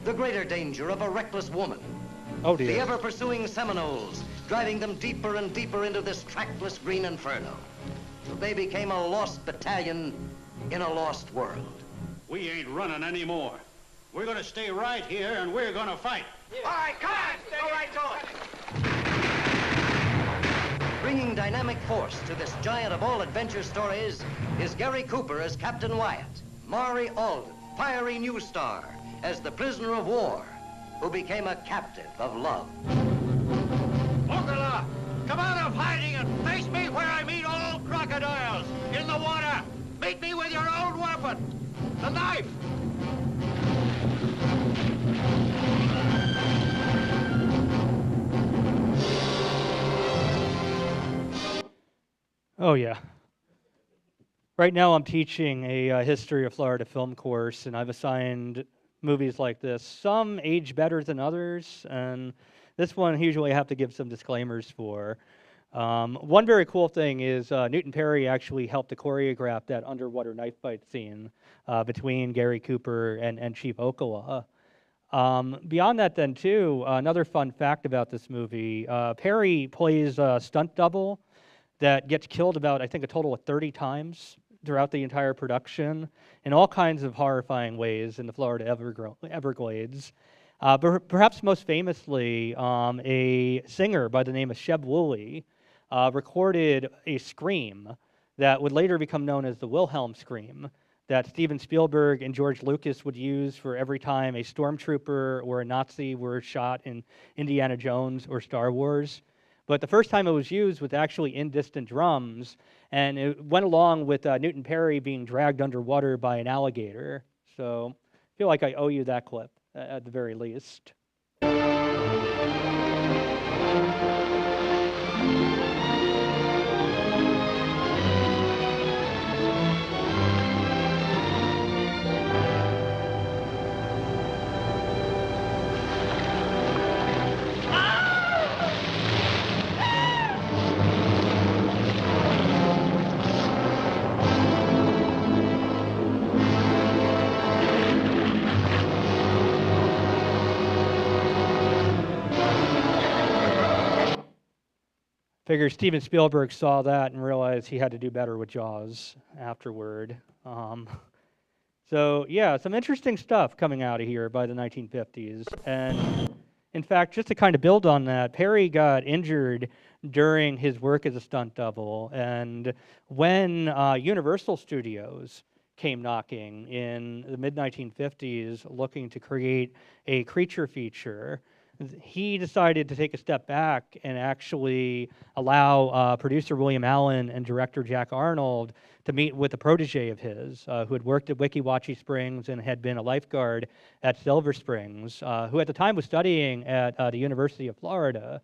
the greater danger of a reckless woman. Oh dear. The ever-pursuing Seminoles, driving them deeper and deeper into this trackless green inferno. They became a lost battalion in a lost world. We ain't running anymore. We're gonna stay right here and we're gonna fight. All right, come on! Go right to it! Bringing dynamic force to this giant of all adventure stories is Gary Cooper as Captain Wyatt, Maury Alden, fiery new star, as the prisoner of war, who became a captive of love. Ocala, come out of hiding and face me where I meet all crocodiles, in the water. Meet me with your own weapon, the knife. Oh, yeah. Right now I'm teaching a history of Florida film course, and I've assigned movies like this. Some age better than others, and this one usually I have to give some disclaimers for. One very cool thing is Newton Perry actually helped to choreograph that underwater knife fight scene between Gary Cooper and Chief Ocala. Beyond that then, too, another fun fact about this movie, Perry plays a stunt double that gets killed about, I think, a total of 30 times throughout the entire production in all kinds of horrifying ways in the Florida Everglades. But perhaps most famously, a singer by the name of Sheb Woolley recorded a scream that would later become known as the Wilhelm scream, that Steven Spielberg and George Lucas would use for every time a stormtrooper or a Nazi were shot in Indiana Jones or Star Wars. But the first time it was used was actually in Distant Drums, and it went along with Newton Perry being dragged underwater by an alligator. So I feel like I owe you that clip, at the very least. Figure Steven Spielberg saw that and realized he had to do better with Jaws afterward. So yeah, some interesting stuff coming out of here by the 1950s. And in fact, just to kind of build on that, Perry got injured during his work as a stunt double. And when Universal Studios came knocking in the mid-1950s looking to create a creature feature, he decided to take a step back and actually allow producer William Allen and director Jack Arnold to meet with a protege of his who had worked at Weeki Wachee Springs and had been a lifeguard at Silver Springs, who at the time was studying at the University of Florida.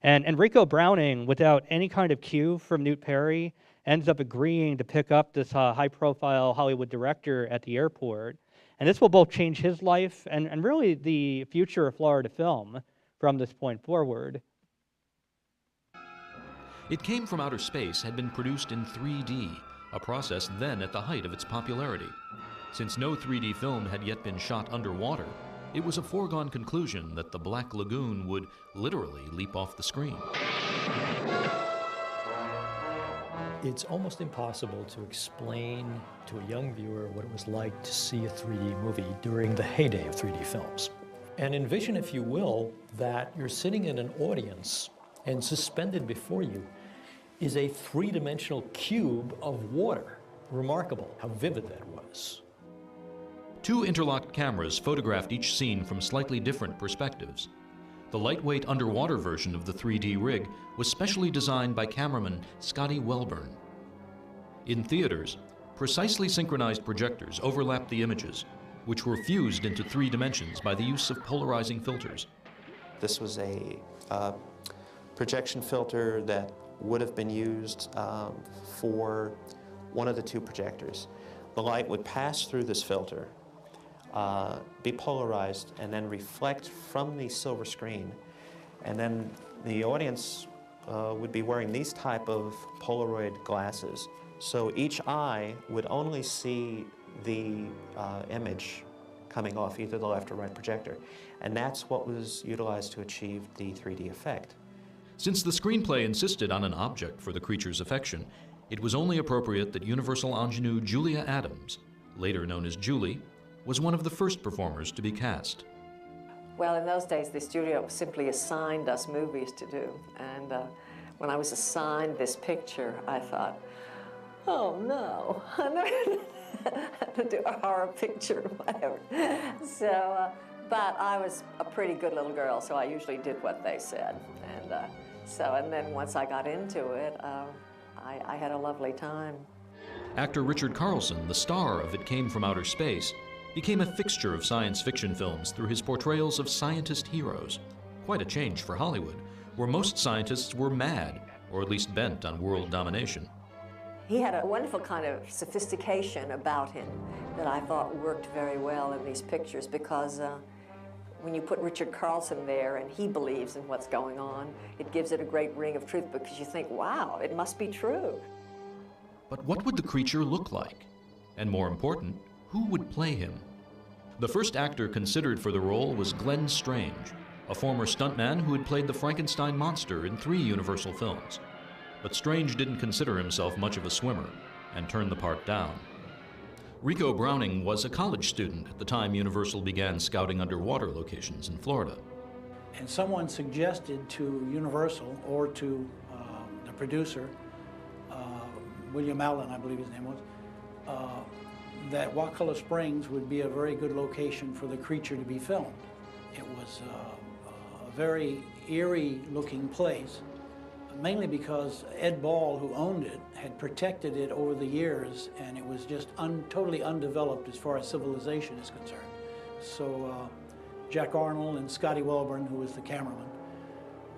And Enrico Browning, without any kind of cue from Newt Perry, ends up agreeing to pick up this high-profile Hollywood director at the airport. And this will both change his life and really the future of Florida film from this point forward. It Came from Outer Space had been produced in 3D, a process then at the height of its popularity. Since no 3D film had yet been shot underwater, it was a foregone conclusion that the Black Lagoon would literally leap off the screen. It's almost impossible to explain to a young viewer what it was like to see a 3D movie during the heyday of 3D films. And envision, if you will, that you're sitting in an audience and suspended before you is a three-dimensional cube of water. Remarkable how vivid that was. Two interlocked cameras photographed each scene from slightly different perspectives. The lightweight underwater version of the 3D rig was specially designed by cameraman Scotty Welburn. In theaters, precisely synchronized projectors overlapped the images, which were fused into 3 dimensions by the use of polarizing filters. This was a projection filter that would have been used for one of the 2 projectors. The light would pass through this filter, be polarized, and then reflect from the silver screen. And then the audience would be wearing these type of Polaroid glasses. So each eye would only see the image coming off either the left or right projector. And that's what was utilized to achieve the 3D effect. Since the screenplay insisted on an object for the creature's affection, it was only appropriate that Universal ingenue Julia Adams, later known as Julie, was one of the first performers to be cast. Well, in those days, the studio simply assigned us movies to do. And when I was assigned this picture, I thought, oh no, I'm not going to do a horror picture or whatever. So, but I was a pretty good little girl, so I usually did what they said. And then once I got into it, I had a lovely time. Actor Richard Carlson, the star of It Came from Outer Space, became a fixture of science fiction films through his portrayals of scientist heroes. Quite a change for Hollywood, where most scientists were mad, or at least bent on world domination. He had a wonderful kind of sophistication about him that I thought worked very well in these pictures, because when you put Richard Carlson there and he believes in what's going on, it gives it a great ring of truth, because you think, wow, it must be true. But what would the creature look like? And more important, who would play him? The first actor considered for the role was Glenn Strange, a former stuntman who had played the Frankenstein monster in 3 Universal films. But Strange didn't consider himself much of a swimmer, and turned the park down. Rico Browning was a college student at the time Universal began scouting underwater locations in Florida. And someone suggested to Universal or to the producer, William Allen, I believe his name was, that Wakulla Springs would be a very good location for the creature to be filmed. It was a very eerie looking place, mainly because Ed Ball, who owned it, had protected it over the years, and it was just totally undeveloped as far as civilization is concerned. So Jack Arnold and Scotty Welborn, who was the cameraman,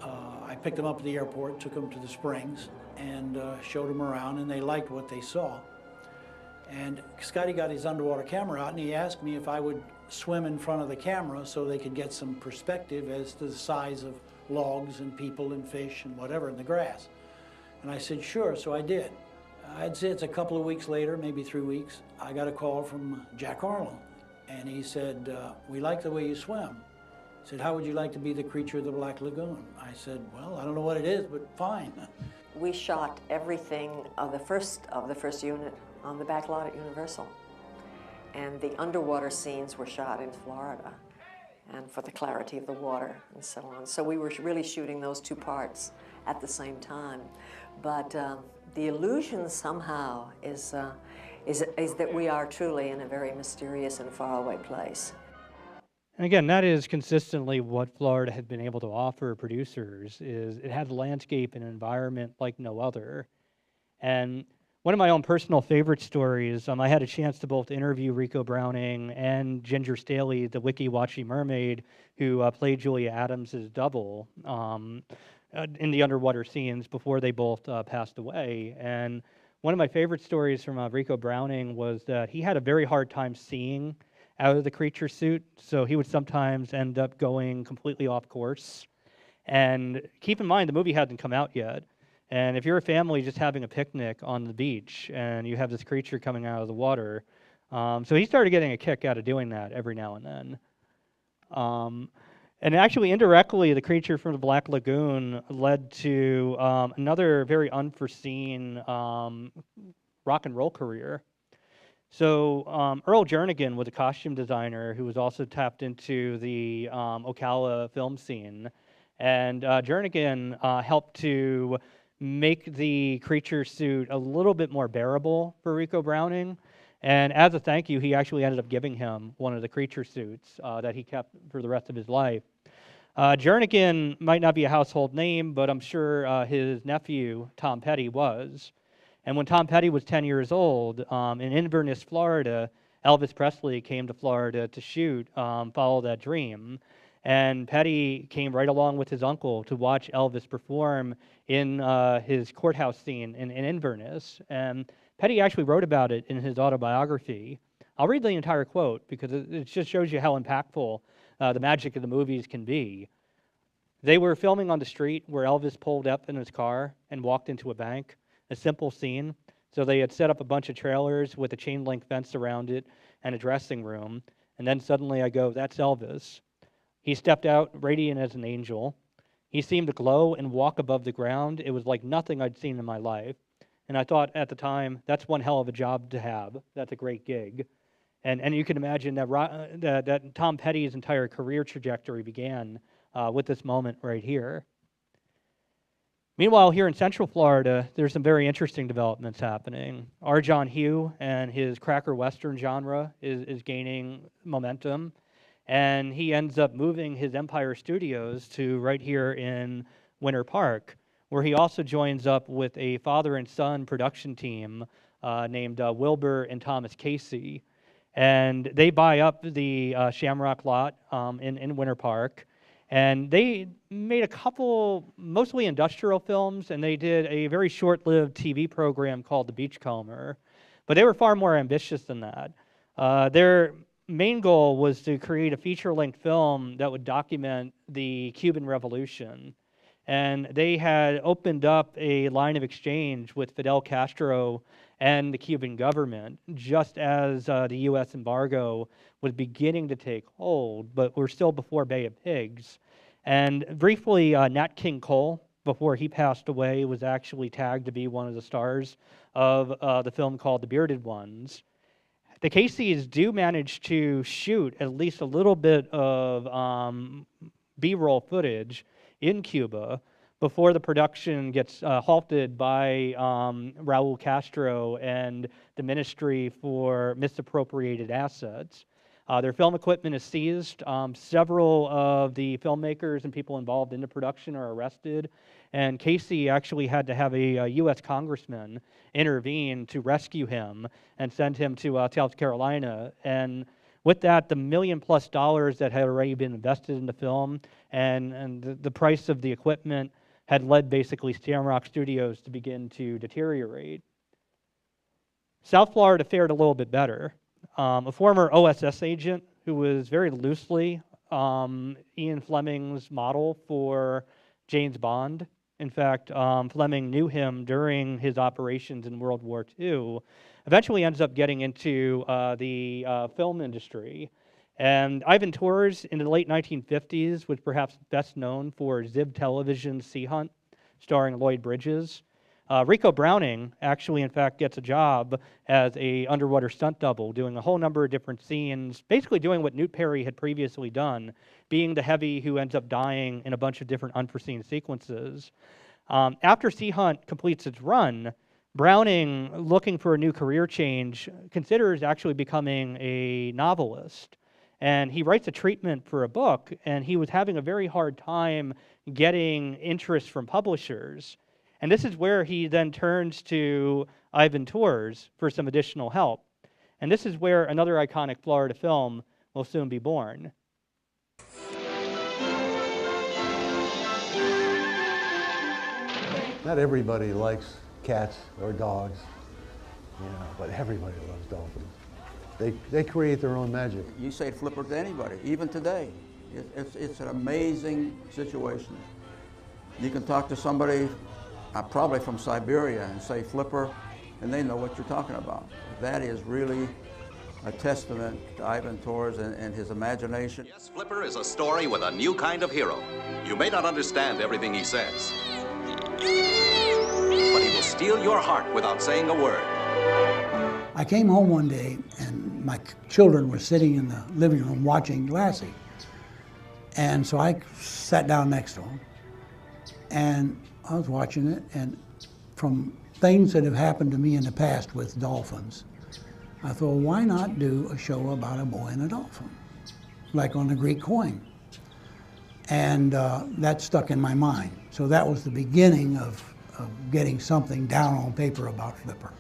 I picked them up at the airport, took them to the springs, and showed them around, and they liked what they saw. And Scotty got his underwater camera out, and he asked me if I would swim in front of the camera so they could get some perspective as to the size of logs and people and fish and whatever in the grass. And I said, sure, so I did. I'd say it's a couple of weeks later, maybe 3 weeks, I got a call from Jack Arnold, and he said, we like the way you swim. He said, how would you like to be the creature of the Black Lagoon? I said, well, I don't know what it is, but fine. We shot everything of the first unit on the back lot at Universal. And the underwater scenes were shot in Florida, and for the clarity of the water and so on. So we were really shooting those two parts at the same time. But the illusion somehow is that we are truly in a very mysterious and faraway place. And again, that is consistently what Florida had been able to offer producers, is it had a landscape and environment like no other. And one of my own personal favorite stories, I had a chance to both interview Rico Browning and Ginger Staley, the Wiki-Wachi mermaid, who played Julia Adams' double in the underwater scenes before they both passed away. And one of my favorite stories from Rico Browning was that he had a very hard time seeing out of the creature suit, so he would sometimes end up going completely off course. And keep in mind, the movie hadn't come out yet. And if you're a family just having a picnic on the beach and you have this creature coming out of the water, so he started getting a kick out of doing that every now and then. And actually, indirectly, the creature from the Black Lagoon led to another very unforeseen rock and roll career. So Earl Jernigan was a costume designer who was also tapped into the Ocala film scene. And Jernigan helped to make the creature suit a little bit more bearable for Rico Browning. And as a thank you, he actually ended up giving him one of the creature suits that he kept for the rest of his life. Jernigan might not be a household name, but I'm sure his nephew, Tom Petty, was. And when Tom Petty was 10 years old, in Inverness, Florida, Elvis Presley came to Florida to shoot Follow That Dream. And Petty came right along with his uncle to watch Elvis perform in his courthouse scene in Inverness. And Petty actually wrote about it in his autobiography. I'll read the entire quote because it just shows you how impactful the magic of the movies can be. They were filming on the street where Elvis pulled up in his car and walked into a bank. A simple scene. So they had set up a bunch of trailers with a chain link fence around it and a dressing room. And then suddenly I go, that's Elvis. He stepped out radiant as an angel. He seemed to glow and walk above the ground. It was like nothing I'd seen in my life. And I thought at the time, that's one hell of a job to have. That's a great gig. And you can imagine that Tom Petty's entire career trajectory began with this moment right here. Meanwhile, here in Central Florida, there's some very interesting developments happening. R. John Hugh and his cracker western genre is gaining momentum, and he ends up moving his Empire Studios to right here in Winter Park, where he also joins up with a father and son production team named Wilbur and Thomas Casey. And they buy up the Shamrock lot in Winter Park. And they made a couple, mostly industrial films, and they did a very short-lived TV program called The Beachcomber. But they were far more ambitious than that. Their main goal was to create a feature-length film that would document the Cuban Revolution. And they had opened up a line of exchange with Fidel Castro and the Cuban government, just as the U.S. embargo was beginning to take hold, but we're still before Bay of Pigs. And briefly, Nat King Cole before he passed away, was actually tagged to be one of the stars of the film called The Bearded Ones. The Caseys do manage to shoot at least a little bit of B-roll footage in Cuba before the production gets halted by Raul Castro and the Ministry for Misappropriated Assets. Their film equipment is seized. Several of the filmmakers and people involved in the production are arrested, and Casey actually had to have a U.S. congressman intervene to rescue him and send him to South Carolina. And with that, the $1 million+ that had already been invested in the film and the price of the equipment had led basically Shamrock Studios to begin to deteriorate. South Florida fared a little bit better. A former OSS agent who was very loosely Ian Fleming's model for James Bond. In fact, Fleming knew him during his operations in World War II. Eventually ends up getting into the film industry. And Ivan Tors in the late 1950s was perhaps best known for Zib Television's Sea Hunt, starring Lloyd Bridges. Rico Browning actually, in fact, gets a job as a underwater stunt double, doing a whole number of different scenes, basically doing what Newt Perry had previously done, being the heavy who ends up dying in a bunch of different unforeseen sequences. After Sea Hunt completes its run, Browning, looking for a new career change, considers actually becoming a novelist. And he writes a treatment for a book, and he was having a very hard time getting interest from publishers. And this is where he then turns to Ivan Tors for some additional help. And this is where another iconic Florida film will soon be born. Not everybody likes cats or dogs, but everybody loves dolphins. They create their own magic. You say flipper to anybody, even today. It's an amazing situation. You can talk to somebody probably from Siberia and say flipper, and they know what you're talking about. That is really a testament to Ivan Tors and his imagination. Yes, Flipper is a story with a new kind of hero. You may not understand everything he says, but he will steal your heart without saying a word. I came home one day and my children were sitting in the living room watching Lassie. And so I sat down next to them and I was watching it, and from things that have happened to me in the past with dolphins, I thought, why not do a show about a boy and a dolphin, like on the Greek coin? And that stuck in my mind. So that was the beginning of getting something down on paper about Flipper.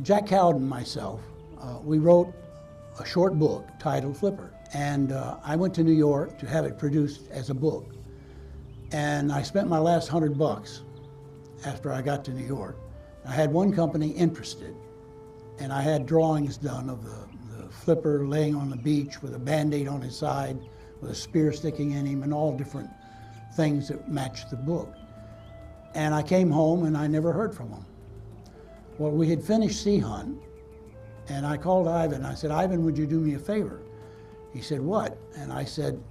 Jack Cowden and myself, we wrote a short book titled Flipper. And I went to New York to have it produced as a book. And I spent my last $100 after I got to New York. I had one company interested, and I had drawings done of the Flipper laying on the beach with a Band-Aid on his side, with a spear sticking in him, and all different things that matched the book. And I came home and I never heard from him. Well, we had finished Sea Hunt, and I called Ivan. I said, Ivan, would you do me a favor? He said, what? And I said,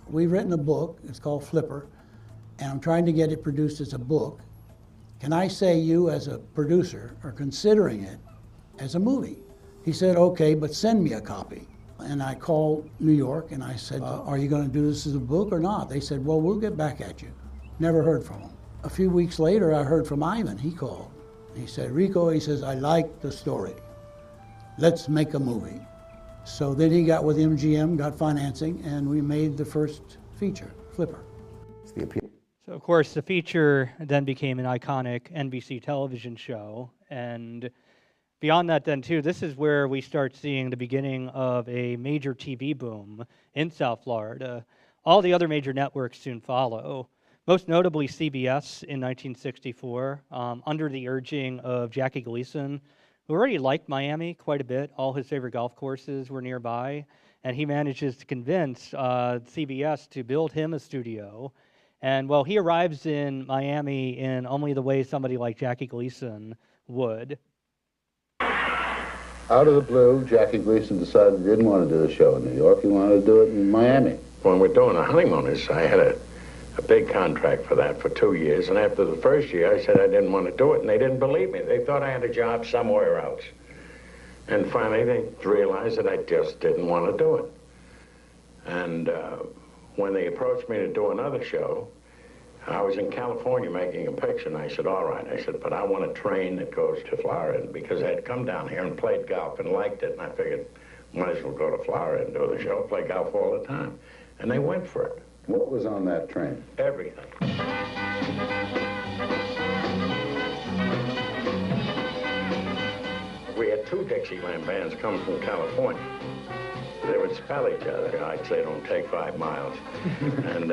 we've written a book, it's called Flipper, and I'm trying to get it produced as a book. Can I say you as a producer are considering it as a movie? He said, okay, but send me a copy. And I called New York and I said, are you going to do this as a book or not? They said, well, we'll get back at you. Never heard from them. A few weeks later, I heard from Ivan. He called. He said, Rico, he says, I like the story. Let's make a movie. So then he got with MGM, got financing, and we made the first feature, Flipper. So, of course, the feature then became an iconic NBC television show. And beyond that then, too, this is where we start seeing the beginning of a major TV boom in South Florida. All the other major networks soon follow, most notably CBS in 1964, under the urging of Jackie Gleason, who already liked Miami quite a bit. All his favorite golf courses were nearby. And he manages to convince CBS to build him a studio. And, well, he arrives in Miami in only the way somebody like Jackie Gleason would. Out of the blue, Jackie Gleason decided he didn't want to do a show in New York. He wanted to do it in Miami. When we're doing a honeymooners, I had a big contract for that for 2 years. And after the first year, I said I didn't want to do it, and they didn't believe me. They thought I had a job somewhere else. And finally, they realized that I just didn't want to do it. And when they approached me to do another show, I was in California making a picture, and I said, all right. I said, but I want a train that goes to Florida, because I had come down here and played golf and liked it, and I figured, might as well go to Florida and do the show, play golf all the time. And they went for it. What was on that train? Everything. We had 2 Dixieland bands come from California. They would spell each other. I'd say don't take 5 miles. And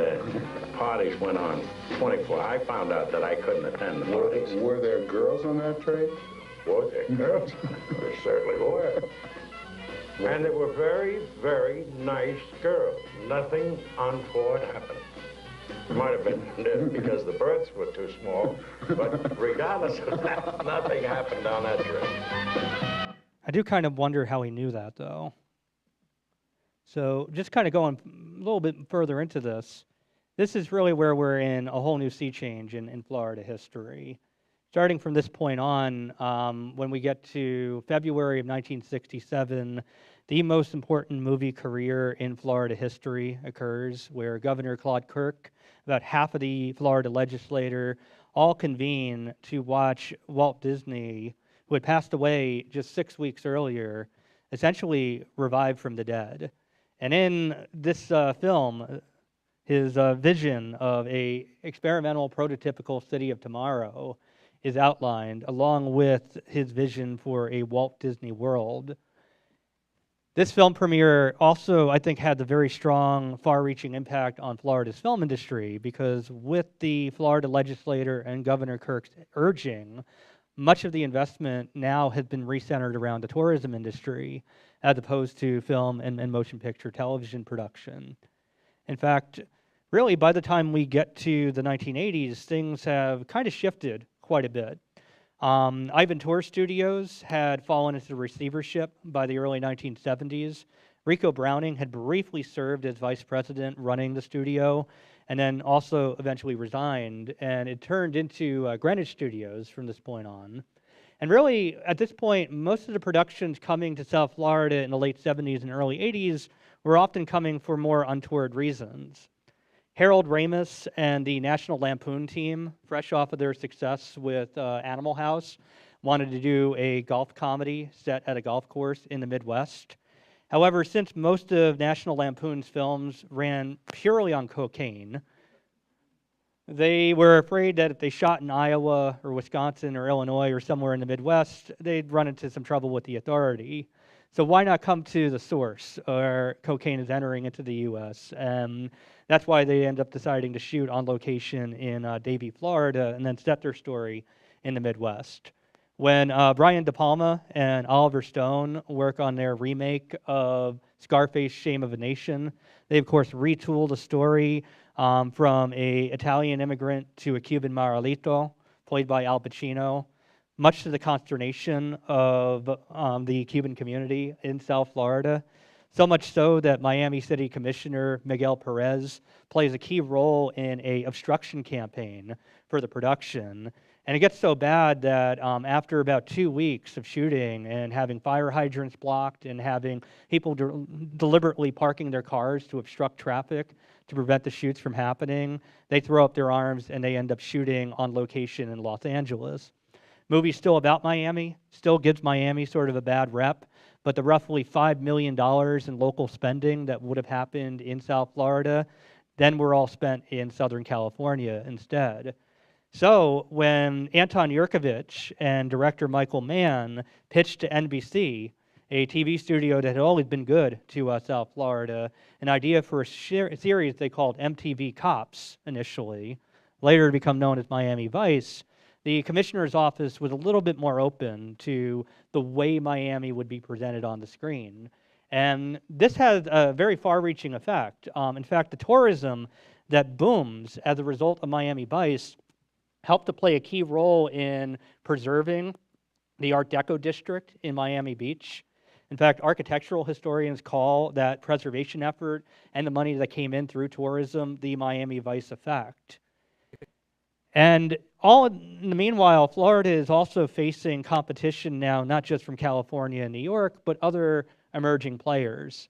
parties went on 24. I found out that I couldn't attend the parties. Were there girls on that train? Were there girls? There certainly were. And they were very, very nice girls. Nothing untoward happened. It might have been because the berths were too small, but regardless of that, nothing happened on that trip. I do kind of wonder how he knew that, though. So just kind of going a little bit further into this, this is really where we're in a whole new sea change in Florida history. Starting from this point on, when we get to February of 1967, the most important movie career in Florida history occurs, where Governor Claude Kirk, about half of the Florida legislature, all convene to watch Walt Disney, who had passed away just 6 weeks earlier, essentially revived from the dead. And in this film, his vision of a experimental prototypical city of tomorrow is outlined, along with his vision for a Walt Disney World. This film premiere also, I think, had the very strong, far-reaching impact on Florida's film industry, because with the Florida legislator and Governor Kirk's urging, much of the investment now has been recentered around the tourism industry, as opposed to film and motion picture television production. In fact, really, by the time we get to the 1980s, things have kind of shifted quite a bit. Ivan Tour Studios had fallen into receivership by the early 1970s. Rico Browning had briefly served as vice president running the studio, and then also eventually resigned, and it turned into Greenwich Studios from this point on. And really, at this point, most of the productions coming to South Florida in the late 70s and early 80s were often coming for more untoward reasons. Harold Ramis and the National Lampoon team, fresh off of their success with Animal House, wanted to do a golf comedy set at a golf course in the Midwest. However, since most of National Lampoon's films ran purely on cocaine, they were afraid that if they shot in Iowa or Wisconsin or Illinois or somewhere in the Midwest, they'd run into some trouble with the authority. So why not come to the source where cocaine is entering into the U.S.? And that's why they end up deciding to shoot on location in Davie, Florida, and then set their story in the Midwest. When Brian De Palma and Oliver Stone work on their remake of Scarface, Shame of a Nation, they, of course, retool the story from an Italian immigrant to a Cuban Marilito, played by Al Pacino, much to the consternation of the Cuban community in South Florida. So much so that Miami City Commissioner Miguel Perez plays a key role in an obstruction campaign for the production. And it gets so bad that after about 2 weeks of shooting and having fire hydrants blocked and having people deliberately parking their cars to obstruct traffic to prevent the shoots from happening, they throw up their arms and they end up shooting on location in Los Angeles. Movie's still about Miami, still gives Miami sort of a bad rep, but the roughly $5 million in local spending that would have happened in South Florida then were all spent in Southern California instead. So when Anton Yurkovich and director Michael Mann pitched to NBC, a TV studio that had always been good to South Florida, an idea for a series they called MTV Cops initially, later to become known as Miami Vice, the commissioner's office was a little bit more open to the way Miami would be presented on the screen. And this has a very far-reaching effect. In fact, the tourism that booms as a result of Miami Vice helped to play a key role in preserving the Art Deco district in Miami Beach. In fact, architectural historians call that preservation effort and the money that came in through tourism the Miami Vice effect. And all in the meanwhile, Florida is also facing competition now, not just from California and New York, but other emerging players.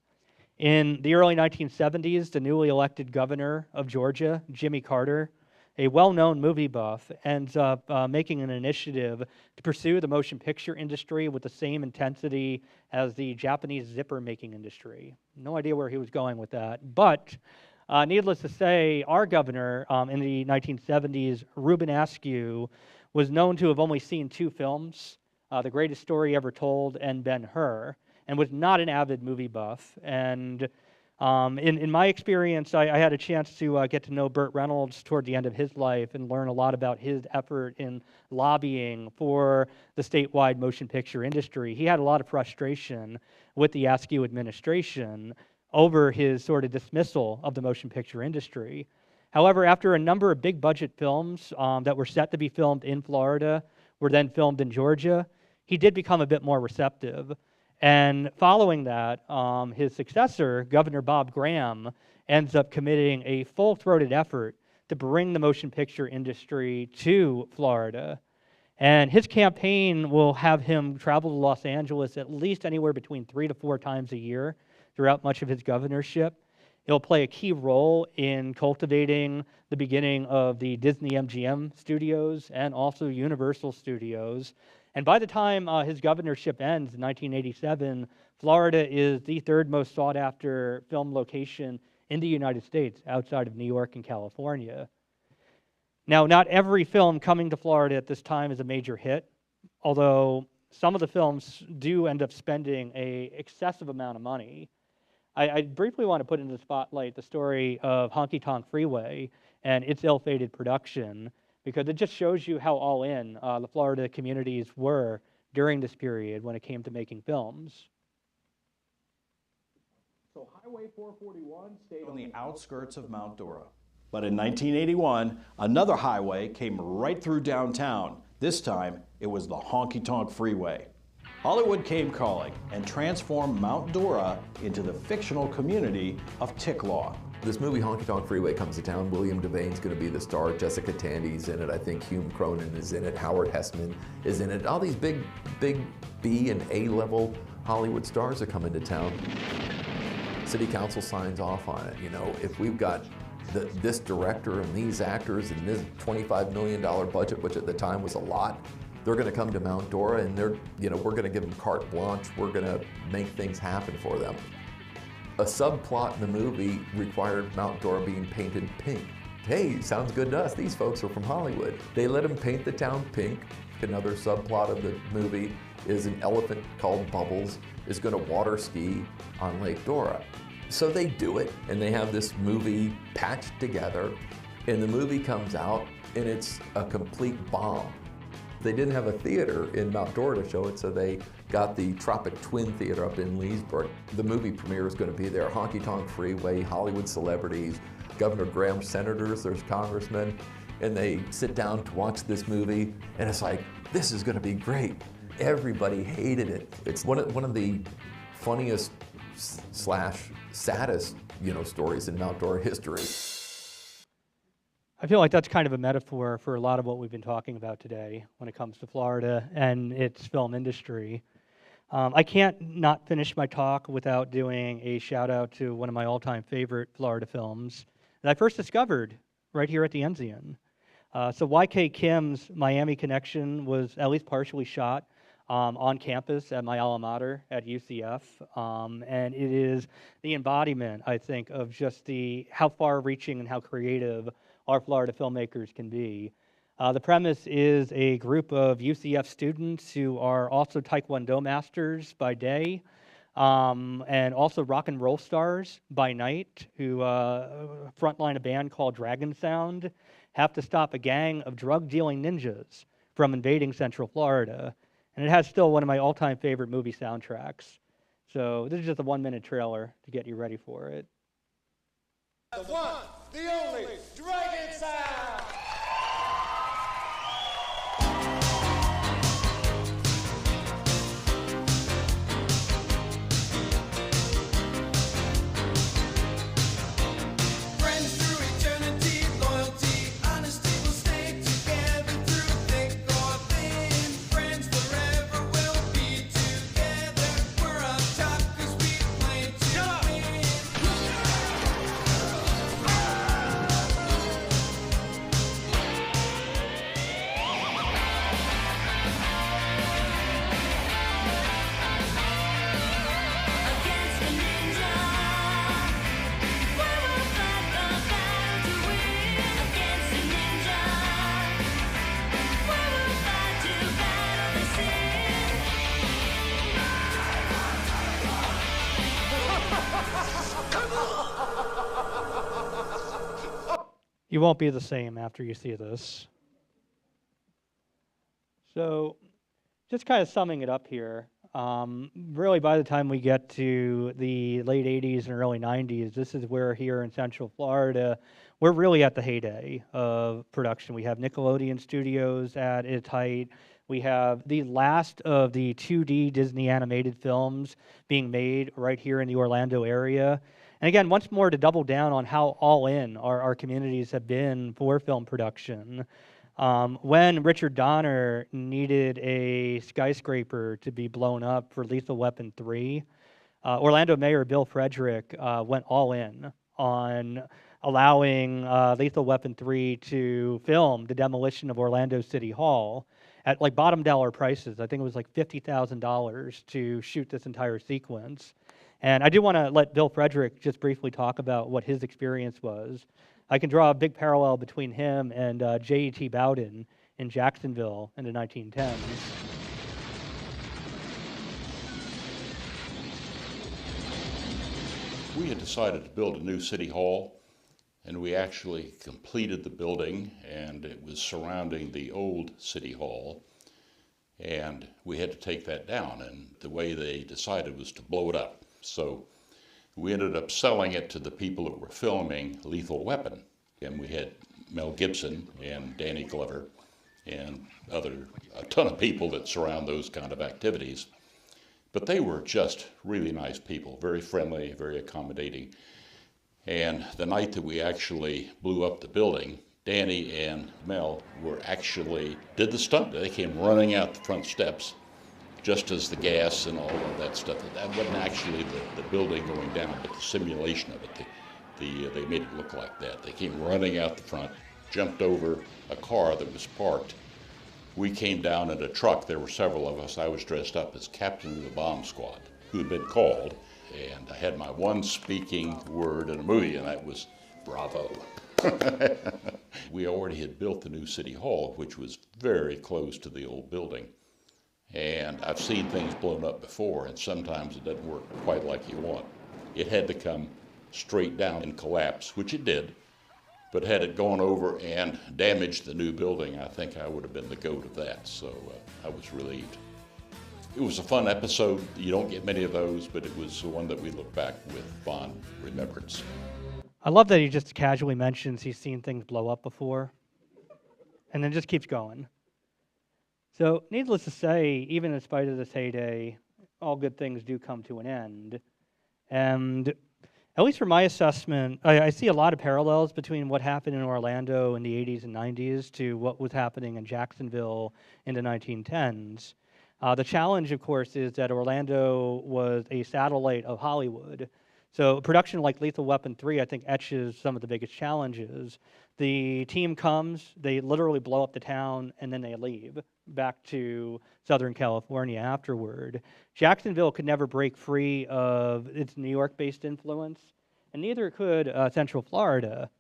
In the early 1970s, the newly elected governor of Georgia, Jimmy Carter, a well-known movie buff, ends up making an initiative to pursue the motion picture industry with the same intensity as the Japanese zipper-making industry. No idea where he was going with that, but needless to say, our governor in the 1970s, Reuben Askew, was known to have only seen 2 films, The Greatest Story Ever Told and Ben-Hur, and was not an avid movie buff. And in my experience, I had a chance to get to know Burt Reynolds toward the end of his life and learn a lot about his effort in lobbying for the statewide motion picture industry. He had a lot of frustration with the Askew administration over his sort of dismissal of the motion picture industry. However, after a number of big budget films that were set to be filmed in Florida were then filmed in Georgia, he did become a bit more receptive. And following that, his successor, Governor Bob Graham, ends up committing a full-throated effort to bring the motion picture industry to Florida. And his campaign will have him travel to Los Angeles at least anywhere between 3 to 4 times a year throughout much of his governorship. It'll play a key role in cultivating the beginning of the Disney MGM studios and also Universal Studios. And by the time his governorship ends in 1987, Florida is the 3rd most sought-after film location in the United States outside of New York and California. Now, not every film coming to Florida at this time is a major hit, although some of the films do end up spending an excessive amount of money. I briefly want to put into the spotlight the story of Honky Tonk Freeway and its ill-fated production, because it just shows you how all in the Florida communities were during this period when it came to making films. So Highway 441 stayed on the outskirts of Mount Dora. But in 1981, another highway came right through downtown. This time, it was the Honky Tonk Freeway. Hollywood came calling and transformed Mount Dora into the fictional community of Ticklaw. This movie, Honky Tonk Freeway, comes to town. William Devane's going to be the star. Jessica Tandy's in it. I think Hume Cronin is in it. Howard Hessman is in it. All these big B and A level Hollywood stars are coming to town. City Council signs off on it. You know, if we've got this director and these actors and this $25 million budget, which at the time was a lot, they're going to come to Mount Dora and we're going to give them carte blanche. We're going to make things happen for them. A subplot in the movie required Mount Dora being painted pink. Hey, sounds good to us. These folks are from Hollywood. They let them paint the town pink. Another subplot of the movie is an elephant called Bubbles is going to water ski on Lake Dora. So they do it, and they have this movie patched together, and the movie comes out, and it's a complete bomb. They didn't have a theater in Mount Dora to show it, so they got the Tropic Twin Theater up in Leesburg. The movie premiere is going to be there. Honky Tonk Freeway, Hollywood celebrities, Governor Graham's senators, there's congressmen, and they sit down to watch this movie, and it's like, this is going to be great. Everybody hated it. It's one of the funniest / saddest, stories in Mount Dora history. I feel like that's kind of a metaphor for a lot of what we've been talking about today when it comes to Florida and its film industry. I can't not finish my talk without doing a shout out to one of my all-time favorite Florida films that I first discovered right here at the Enzian. So YK Kim's Miami Connection was at least partially shot on campus at my alma mater at UCF, and it is the embodiment, I think, of just how far-reaching and how creative our Florida filmmakers can be. The premise is a group of UCF students who are also Taekwondo masters by day, and also rock and roll stars by night, who frontline a band called Dragon Sound, have to stop a gang of drug-dealing ninjas from invading Central Florida. And it has still one of my all-time favorite movie soundtracks. So this is just a 1-minute trailer to get you ready for it. The one, the only, Dragon Sound! You won't be the same after you see this. So, just kind of summing it up here, really by the time we get to the late 80s and early 90s, this is where here in Central Florida, we're really at the heyday of production. We have Nickelodeon Studios at its height. We have the last of the 2D Disney animated films being made right here in the Orlando area. And again, once more to double down on how all in our communities have been for film production. When Richard Donner needed a skyscraper to be blown up for Lethal Weapon 3, Orlando Mayor Bill Frederick went all in on allowing Lethal Weapon 3 to film the demolition of Orlando City Hall at like bottom dollar prices. I think it was like $50,000 to shoot this entire sequence. And I do want to let Bill Frederick just briefly talk about what his experience was. I can draw a big parallel between him and J.E.T. Bowden in Jacksonville in the 1910s. We had decided to build a new city hall, and we actually completed the building, and it was surrounding the old city hall, and we had to take that down, and the way they decided was to blow it up. So we ended up selling it to the people that were filming Lethal Weapon. And we had Mel Gibson and Danny Glover and a ton of people that surround those kind of activities. But they were just really nice people, very friendly, very accommodating. And the night that we actually blew up the building, Danny and Mel did the stunt. They came running out the front steps just as the gas and all of that stuff. That wasn't actually the building going down, but the simulation of it. They made it look like that. They came running out the front, jumped over a car that was parked. We came down in a truck. There were several of us. I was dressed up as captain of the bomb squad, who had been called. And I had my one speaking word in a movie, and that was bravo. We already had built the new city hall, which was very close to the old building. And I've seen things blown up before, and sometimes it doesn't work quite like you want. It had to come straight down and collapse, which it did. But had it gone over and damaged the new building, I think I would have been the goat of that. So I was relieved. It was a fun episode. You don't get many of those, but it was one that we look back with fond remembrance. I love that he just casually mentions he's seen things blow up before, and then just keeps going. So, needless to say, even in spite of this heyday, all good things do come to an end. And at least for my assessment, I see a lot of parallels between what happened in Orlando in the 80s and 90s to what was happening in Jacksonville in the 1910s. The challenge, of course, is that Orlando was a satellite of Hollywood. So a production like Lethal Weapon 3, I think, etches some of the biggest challenges. The team comes, they literally blow up the town, and then they leave back to Southern California afterward. Jacksonville could never break free of its New York-based influence, and neither could Central Florida.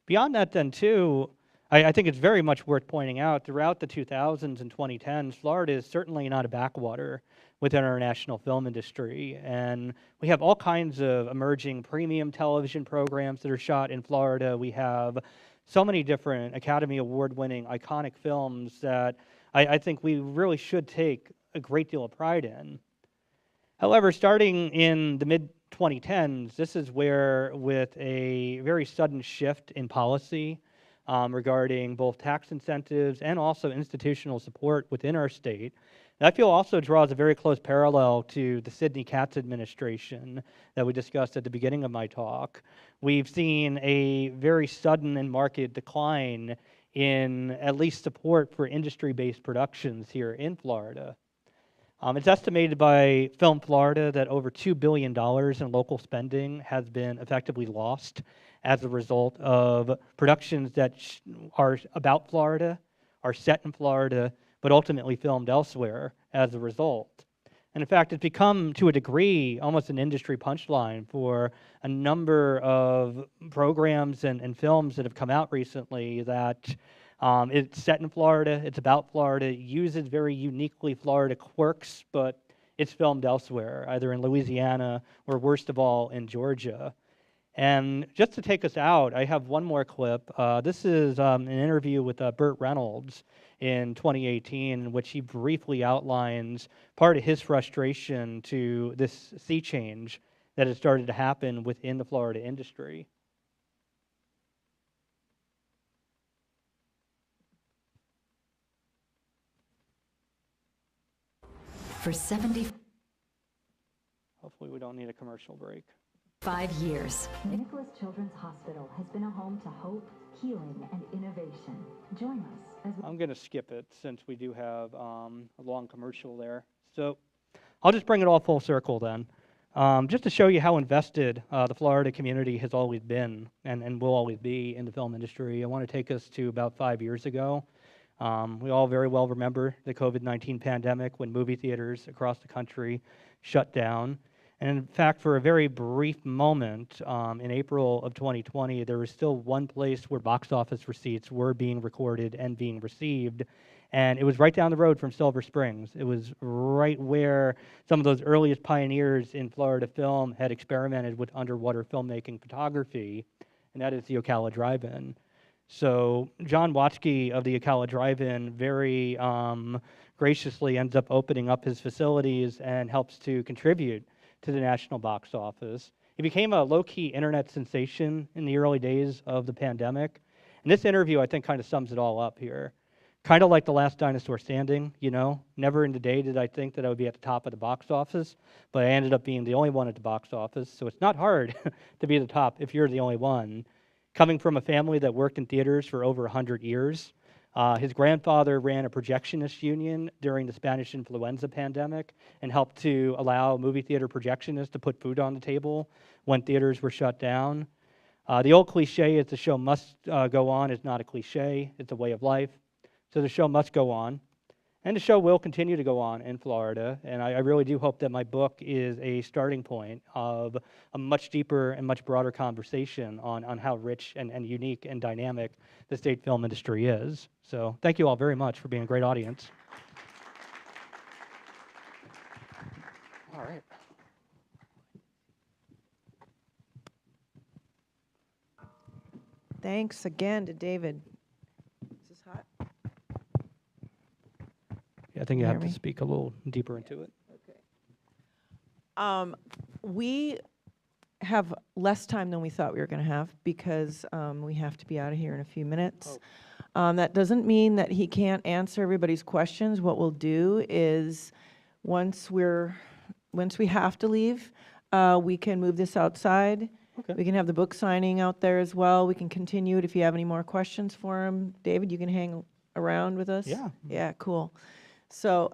Beyond that, then, too, I think it's very much worth pointing out, throughout the 2000s and 2010s, Florida is certainly not a backwater within our national film industry. And we have all kinds of emerging premium television programs that are shot in Florida. We have so many different Academy Award-winning iconic films that I think we really should take a great deal of pride in. However, starting in the mid-2010s, this is where, with a very sudden shift in policy regarding both tax incentives and also institutional support within our state, that I feel also draws a very close parallel to the Sidney Katz administration that we discussed at the beginning of my talk. We've seen a very sudden and marked decline in at least support for industry-based productions here in Florida. It's estimated by Film Florida that over $2 billion in local spending has been effectively lost as a result of productions that are about Florida, are set in Florida, but ultimately filmed elsewhere as a result. And in fact, it's become, to a degree, almost an industry punchline for a number of programs and films that have come out recently that it's set in Florida, it's about Florida, it uses very uniquely Florida quirks, but it's filmed elsewhere, either in Louisiana or, worst of all, in Georgia. And just to take us out, I have one more clip. This is an interview with Burt Reynolds in 2018, in which he briefly outlines part of his frustration to this sea change that has started to happen within the Florida industry. For 75 Hopefully we don't need a commercial break. years. Nicholas Children's Hospital has been a home to hope, healing, and innovation. Join us as I'm going to skip it since we do have a long commercial there. So I'll just bring it all full circle then. Just to show you how invested the Florida community has always been and will always be in the film industry, I want to take us to about 5 years ago. We all very well remember the COVID-19 pandemic when movie theaters across the country shut down. And in fact, for a very brief moment in April of 2020, there was still one place where box office receipts were being recorded and being received, and it was right down the road from Silver Springs. It was right where some of those earliest pioneers in Florida film had experimented with underwater filmmaking photography, and that is the Ocala Drive-In. So John Watzke of the Ocala Drive-In very graciously ends up opening up his facilities and helps to contribute to the national box office. He became a low-key internet sensation in the early days of the pandemic. And this interview, I think, kind of sums it all up here. Kind of like The Last Dinosaur Standing, you know? Never in the day did I think that I would be at the top of the box office, but I ended up being the only one at the box office. So it's not hard to be at the top if you're the only one. Coming from a family that worked in theaters for over 100 years, his grandfather ran a projectionist union during the Spanish influenza pandemic and helped to allow movie theater projectionists to put food on the table when theaters were shut down. The old cliche is the show must go on is not a cliche, it's a way of life. So the show must go on. And the show will continue to go on in Florida, and I really do hope that my book is a starting point of a much deeper and much broader conversation on how rich and unique and dynamic the state film industry is. So thank you all very much for being a great audience. All right. Thanks again to David. Is this hot? I think you have to speak a little deeper into it. Okay. We have less time than we thought we were going to have because we have to be out of here in a few minutes. That doesn't mean that he can't answer everybody's questions. What we'll do is once we have to leave, we can move this outside. Okay. We can have the book signing out there as well. We can continue it if you have any more questions for him. David, you can hang around with us? Yeah. Yeah, cool. So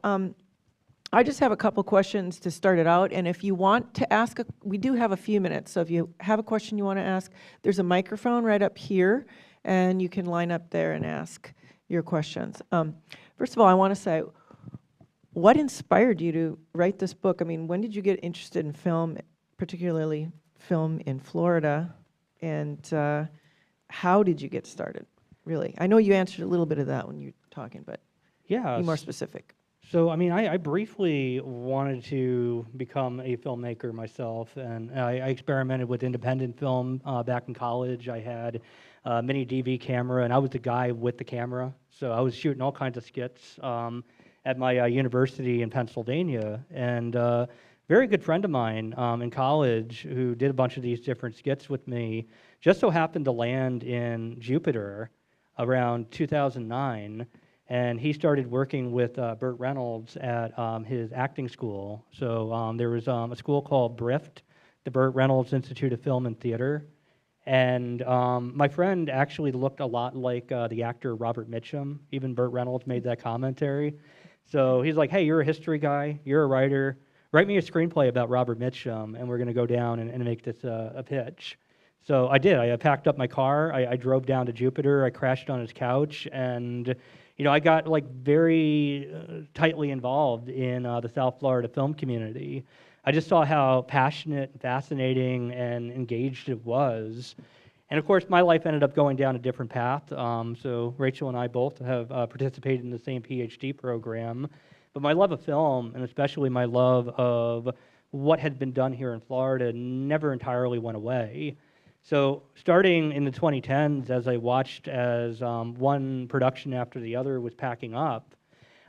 I just have a couple questions to start it out, and if you want to ask, we do have a few minutes, so if you have a question you want to ask, there's a microphone right up here, and you can line up there and ask your questions. First of all, I want to say, what inspired you to write this book? I mean, when did you get interested in film, particularly film in Florida, and how did you get started, really? I know you answered a little bit of that when you were talking, but yeah, be more specific. So, I mean, I briefly wanted to become a filmmaker myself, and I experimented with independent film back in college. I had a mini DV camera, and I was the guy with the camera. So I was shooting all kinds of skits at my university in Pennsylvania. And a very good friend of mine in college who did a bunch of these different skits with me just so happened to land in Jupiter around 2009. And he started working with Burt Reynolds at his acting school. So there was a school called BRIFT, the Burt Reynolds Institute of Film and Theater. And my friend actually looked a lot like the actor Robert Mitchum. Even Burt Reynolds made that commentary. So he's like, hey, you're a history guy, you're a writer, write me a screenplay about Robert Mitchum, and we're going to go down and make this a pitch. So I did. I packed up my car, I drove down to Jupiter, I crashed on his couch, and you know, I got like very tightly involved in the South Florida film community. I just saw how passionate, fascinating, and engaged it was. And of course, my life ended up going down a different path. So Rachel and I both have participated in the same PhD program. But my love of film, and especially my love of what had been done here in Florida, never entirely went away. So starting in the 2010s, as I watched as one production after the other was packing up,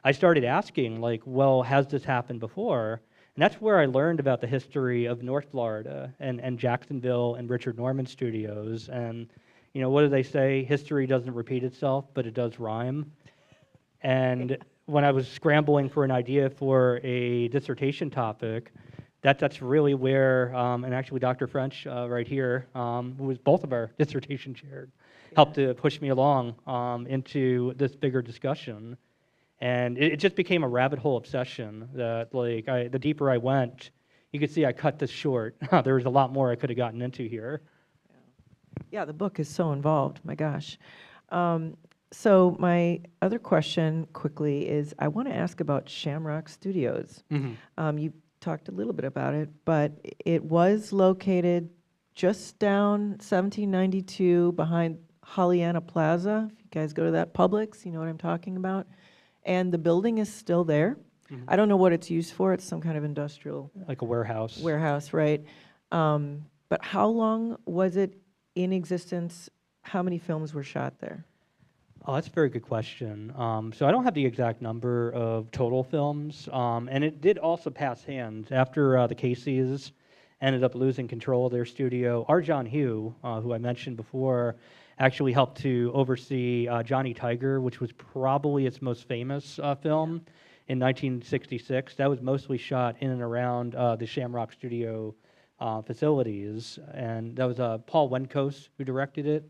I started asking, like, well, has this happened before? And that's where I learned about the history of North Florida and Jacksonville and Richard Norman Studios. And, you know, what do they say? History doesn't repeat itself, but it does rhyme. And when I was scrambling for an idea for a dissertation topic, that's really where, and actually Dr. French right here, who was both of our dissertation chairs, helped to push me along into this bigger discussion. And it just became a rabbit hole obsession that, like, the deeper I went, you could see I cut this short. There was a lot more I could have gotten into here. Yeah, the book is so involved, my gosh. So my other question quickly is, I want to ask about Shamrock Studios. You talked a little bit about it, but it was located just down 1792 behind Holliana Plaza. If you guys go to that Publix, you know what I'm talking about. And the building is still there. I don't know what it's used for. It's some kind of industrial... Like a warehouse. Warehouse, right. But how long was it in existence? How many films were shot there? Oh, that's a very good question. So I don't have the exact number of total films, and it did also pass hands. After the Caseys ended up losing control of their studio, our John Hugh, who I mentioned before, actually helped to oversee Johnny Tiger, which was probably its most famous film in 1966. That was mostly shot in and around the Shamrock Studio facilities, and that was Paul Wenkos who directed it.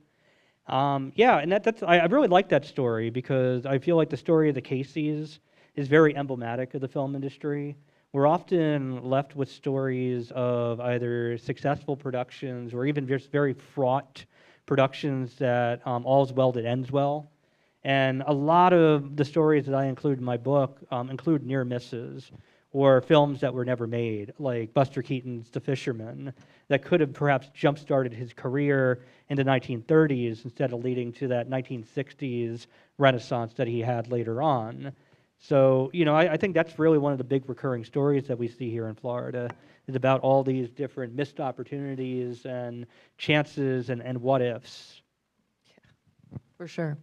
Yeah, and I really like that story because I feel like the story of the Caseys is very emblematic of the film industry. We're often left with stories of either successful productions or even just very fraught productions that all's well that ends well. And a lot of the stories that I include in my book include near misses or films that were never made, like Buster Keaton's The Fisherman, that could have perhaps jump-started his career in the 1930s instead of leading to that 1960s renaissance that he had later on. So, you know, I think that's really one of the big recurring stories that we see here in Florida, is about all these different missed opportunities and chances and what-ifs. For sure.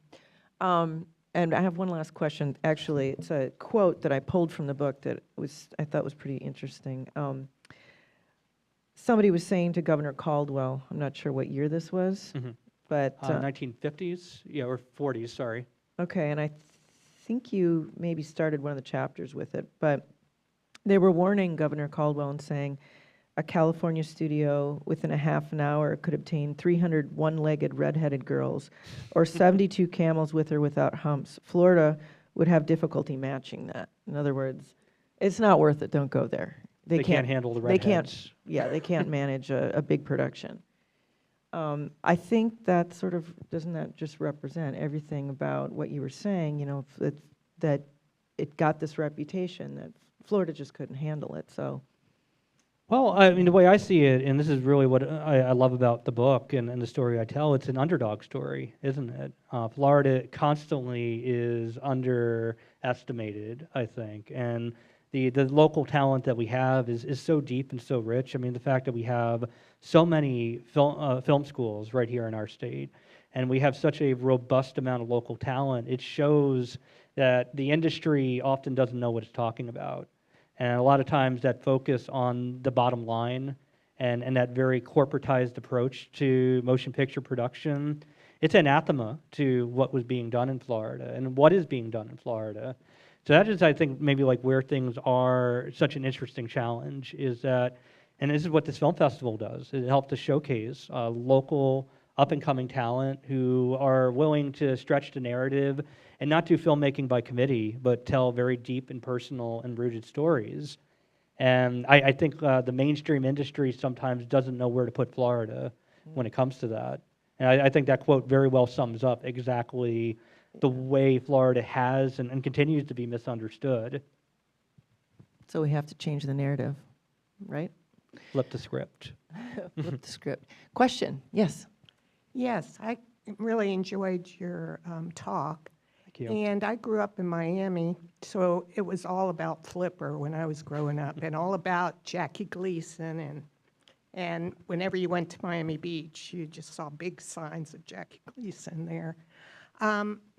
And I have one last question. Actually, it's a quote that I pulled from the book that I thought was pretty interesting. Somebody was saying to Governor Caldwell, I'm not sure what year this was, but 1950s, yeah, or 40s, sorry. Okay, and I think you maybe started one of the chapters with it, but they were warning Governor Caldwell and saying a California studio within a half an hour could obtain 300 one-legged redheaded girls or 72 camels with or without humps. Florida would have difficulty matching that. In other words, it's not worth it. Don't go there. They can't handle the redheads. They can't manage a big production. I think that sort of, doesn't that just represent everything about what you were saying, you know, that it got this reputation that Florida just couldn't handle it, so. Well, I mean, the way I see it, and this is really what I love about the book and the story I tell, it's an underdog story, isn't it? Florida constantly is underestimated, I think, and the local talent that we have is so deep and so rich. I mean, the fact that we have so many film schools right here in our state, and we have such a robust amount of local talent, it shows that the industry often doesn't know what it's talking about. And a lot of times that focus on the bottom line and that very corporatized approach to motion picture production, it's anathema to what was being done in Florida and what is being done in Florida. So that is, I think, maybe like where things are such an interesting challenge is that, and this is what this film festival does, it helps to showcase local up-and-coming talent who are willing to stretch the narrative and not do filmmaking by committee, but tell very deep and personal and rooted stories. And I think the mainstream industry sometimes doesn't know where to put Florida when it comes to that. And I think that quote very well sums up exactly the way Florida has and continues to be misunderstood. So we have to change the narrative, right? Flip the script. Flip the script. Question, yes. Yes, I really enjoyed your talk. Thank you. And I grew up in Miami, so it was all about Flipper when I was growing up, and all about Jackie Gleason And whenever you went to Miami Beach, you just saw big signs of Jackie Gleason there.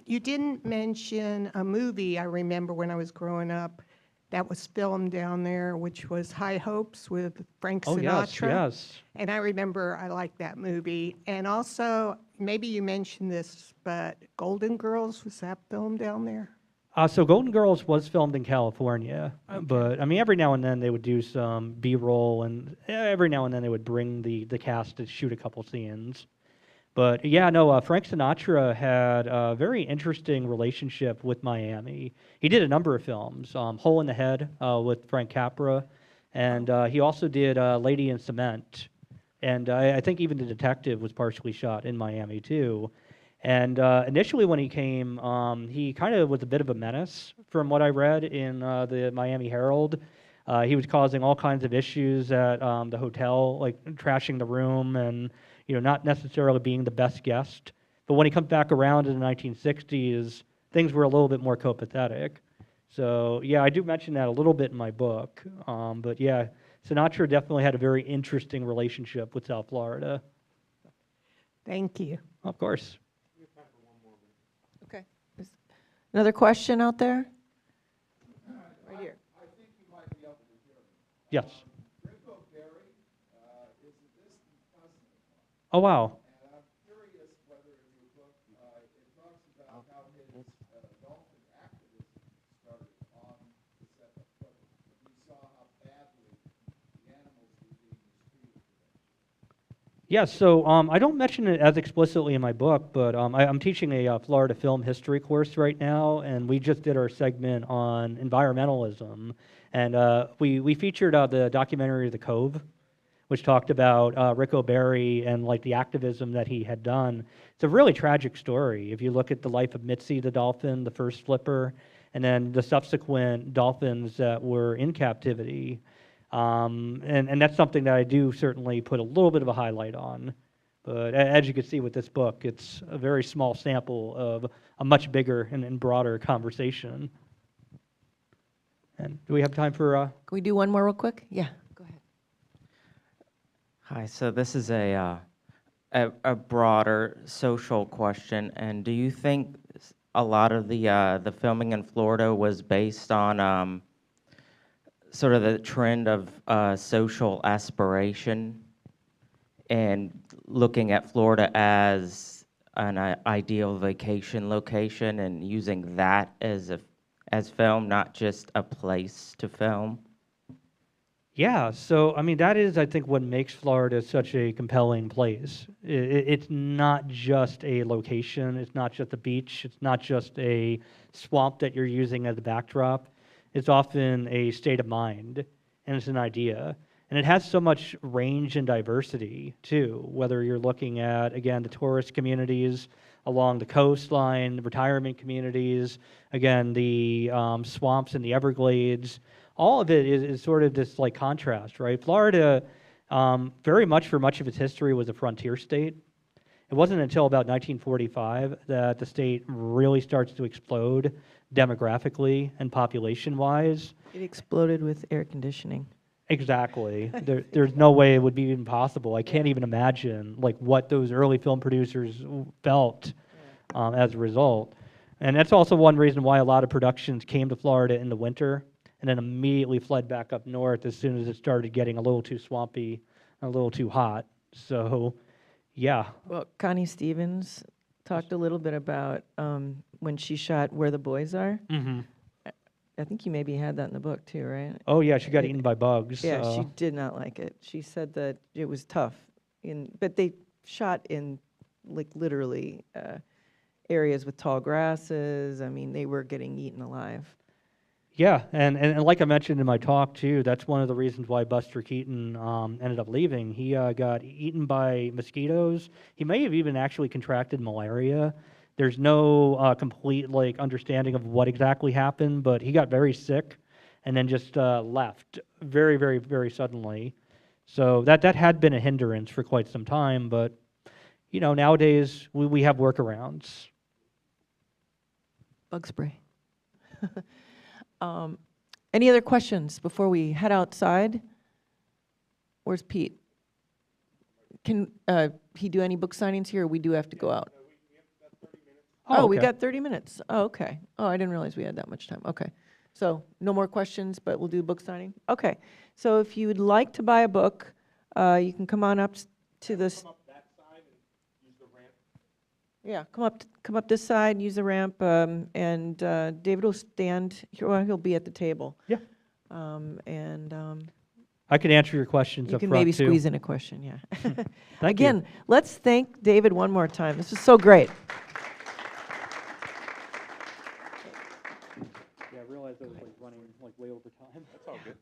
You didn't mention a movie I remember when I was growing up that was filmed down there, which was High Hopes with Frank Sinatra. Oh, yes. And I remember I liked that movie. And also, maybe you mentioned this, but Golden Girls, was that filmed down there? So Golden Girls was filmed in California, but I mean, every now and then they would do some B-roll, and every now and then they would bring the cast to shoot a couple scenes. But yeah, no, Frank Sinatra had a very interesting relationship with Miami. He did a number of films, Hole in the Head with Frank Capra, and he also did Lady in Cement. And I think even The Detective was partially shot in Miami too. And initially when he came, he kind of was a bit of a menace from what I read in the Miami Herald. He was causing all kinds of issues at the hotel, like trashing the room and not necessarily being the best guest. But when he comes back around in the 1960s, things were a little bit more copacetic. So yeah, I do mention that a little bit in my book. But yeah, Sinatra definitely had a very interesting relationship with South Florida. Thank you. Of course. Okay. Another question out there? Right here. Yes. Oh, wow. Yeah, so I don't mention it as explicitly in my book, but I'm teaching a Florida film history course right now, and we just did our segment on environmentalism, and we featured the documentary The Cove, which talked about Rick O'Barry and like the activism that he had done. It's a really tragic story. If you look at the life of Mitzi the dolphin, the first flipper, and then the subsequent dolphins that were in captivity. And that's something that I do certainly put a little bit of a highlight on. But as you can see with this book, it's a very small sample of a much bigger and broader conversation. And do we have time for... Can we do one more real quick? Yeah, go ahead. Hi, so this is a broader social question, and do you think a lot of the filming in Florida was based on sort of the trend of social aspiration and looking at Florida as an ideal vacation location and using that as film, not just a place to film? Yeah, so I mean, that is, I think, what makes Florida such a compelling place. It's not just a location, it's not just a beach, it's not just a swamp that you're using as a backdrop. It's often a state of mind, and it's an idea. And it has so much range and diversity, too, whether you're looking at, again, the tourist communities along the coastline, the retirement communities, again, the swamps and the Everglades. All of it is sort of this like contrast, right? Florida, very much for much of its history, was a frontier state. It wasn't until about 1945 that the state really starts to explode demographically and population-wise. It exploded with air conditioning. Exactly. There's no way it would be even possible. I can't even imagine like what those early film producers felt as a result. And that's also one reason why a lot of productions came to Florida in the winter and then immediately fled back up north as soon as it started getting a little too swampy, a little too hot. So, yeah. Well, Connie Stevens talked a little bit about when she shot Where the Boys Are. Mm-hmm. I think you maybe had that in the book too, right? Oh yeah, she got eaten by bugs. Yeah, she did not like it. She said that it was tough, but they shot in like literally areas with tall grasses. I mean, they were getting eaten alive. Yeah, and like I mentioned in my talk too, that's one of the reasons why Buster Keaton ended up leaving. He got eaten by mosquitoes. He may have even actually contracted malaria. There's no complete like understanding of what exactly happened, but he got very sick and then just left very, very, very suddenly. So that had been a hindrance for quite some time, but you know, nowadays we have workarounds. Bug spray. Any other questions before we head outside? Where's Pete? Can he do any book signings here, or we do have to go out? Oh, we okay. got 30 minutes. Oh, okay. Oh, I didn't realize we had that much time. Okay. So no more questions, but we'll do book signing? Okay. So if you would like to buy a book, you can come on up to this. Yeah, come up this side, use the ramp, and David will stand here. Well, he'll be at the table. Yeah. And I can answer your questions you up can front, maybe too. squeeze in a question, yeah. Thank Again, you. let's thank David one more time. This is so great. Yeah, I realized everybody's running like way over time. That's all good.